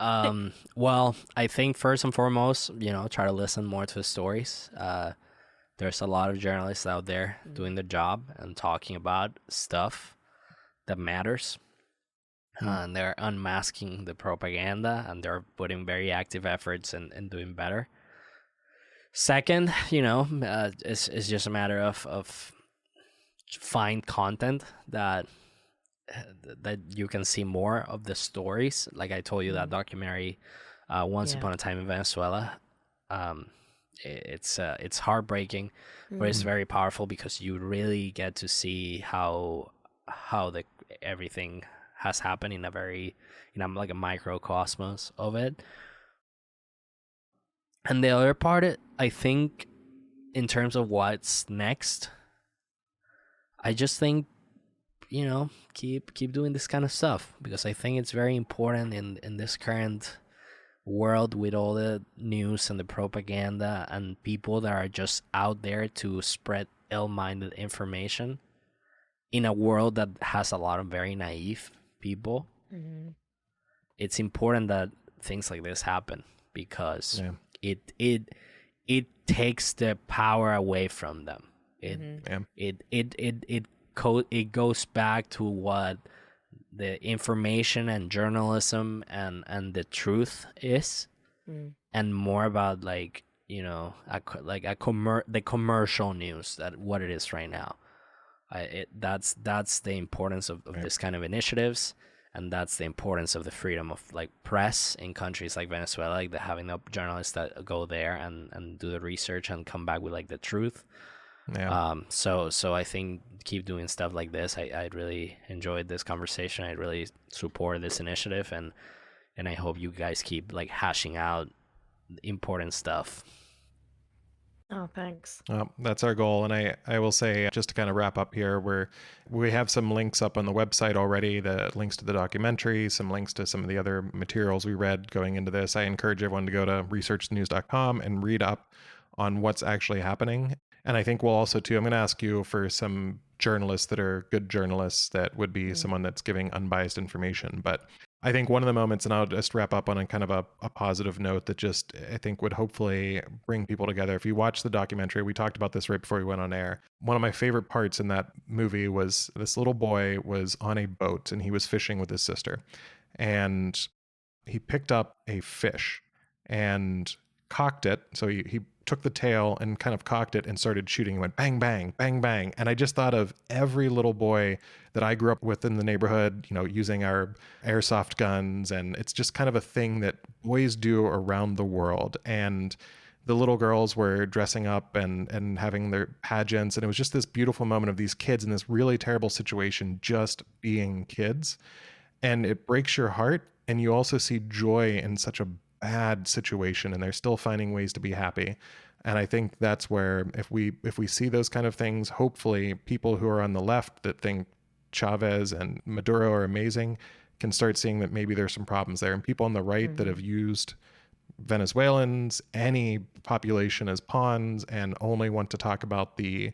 Well, I think first and foremost, try to listen more to the stories. There's a lot of journalists out there doing the job and talking about stuff that matters. And they're unmasking the propaganda, and they're putting very active efforts in doing better. Second, it's just a matter of find content that you can see more of the stories. Like I told you, that documentary, Once Upon a Time in Venezuela, it's heartbreaking, but it's very powerful because you really get to see how everything has happened in a very, like a microcosmos of it. And the other part, I think, in terms of what's next, I just think, keep doing this kind of stuff, because I think it's very important in this current world with all the news and the propaganda and people that are just out there to spread ill-minded information in a world that has a lot of very naive people. It's important that things like this happen, because it takes the power away from them. It goes back to what the information and journalism and the truth is, and more about the commercial news, that what it is right now. That's the importance of this kind of initiatives, and that's the importance of the freedom of press in countries like Venezuela, having the journalists that go there and do the research and come back with the truth. So I think keep doing stuff like this. I really enjoyed this conversation. I really support this initiative, and I hope you guys keep hashing out important stuff. Oh, thanks. That's our goal. And I will say, just to kind of wrap up here, we have some links up on the website already, the links to the documentary, some links to some of the other materials we read going into this. I encourage everyone to go to researchthenews.com and read up on what's actually happening. And I think we'll also, too, I'm going to ask you for some journalists that are good journalists that would be someone that's giving unbiased information. But I think one of the moments, and I'll just wrap up on a kind of a positive note that just, I think, would hopefully bring people together. If you watch the documentary, we talked about this right before we went on air. One of my favorite parts in that movie was this little boy was on a boat and he was fishing with his sister. And he picked up a fish and cocked it. So he took the tail and kind of cocked it and started shooting. He went bang, bang, bang, bang. And I just thought of every little boy that I grew up with in the neighborhood, using our airsoft guns. And it's just kind of a thing that boys do around the world. And the little girls were dressing up and having their pageants. And it was just this beautiful moment of these kids in this really terrible situation, just being kids. And it breaks your heart. And you also see joy in such a bad situation, and they're still finding ways to be happy. And I think that's where, if we see those kind of things, hopefully people who are on the left that think Chavez and Maduro are amazing can start seeing that maybe there's some problems there. And people on the right that have used Venezuelans, any population, as pawns and only want to talk about the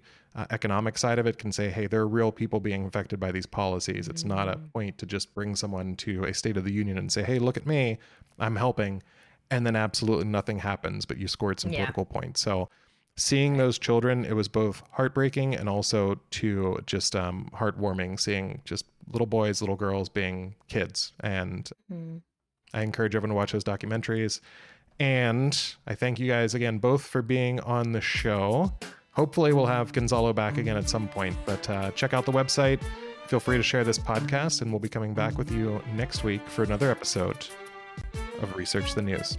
economic side of it can say, hey, there are real people being affected by these policies. It's not a point to just bring someone to a State of the Union and say, hey, look at me, I'm helping. And then absolutely nothing happens, but you scored some political points. So seeing those children, it was both heartbreaking and also to just heartwarming, seeing just little boys, little girls being kids. And I encourage everyone to watch those documentaries. And I thank you guys again, both for being on the show. Hopefully we'll have Gonzalo back again at some point, but check out the website. Feel free to share this podcast, and we'll be coming back with you next week for another episode of Research the News.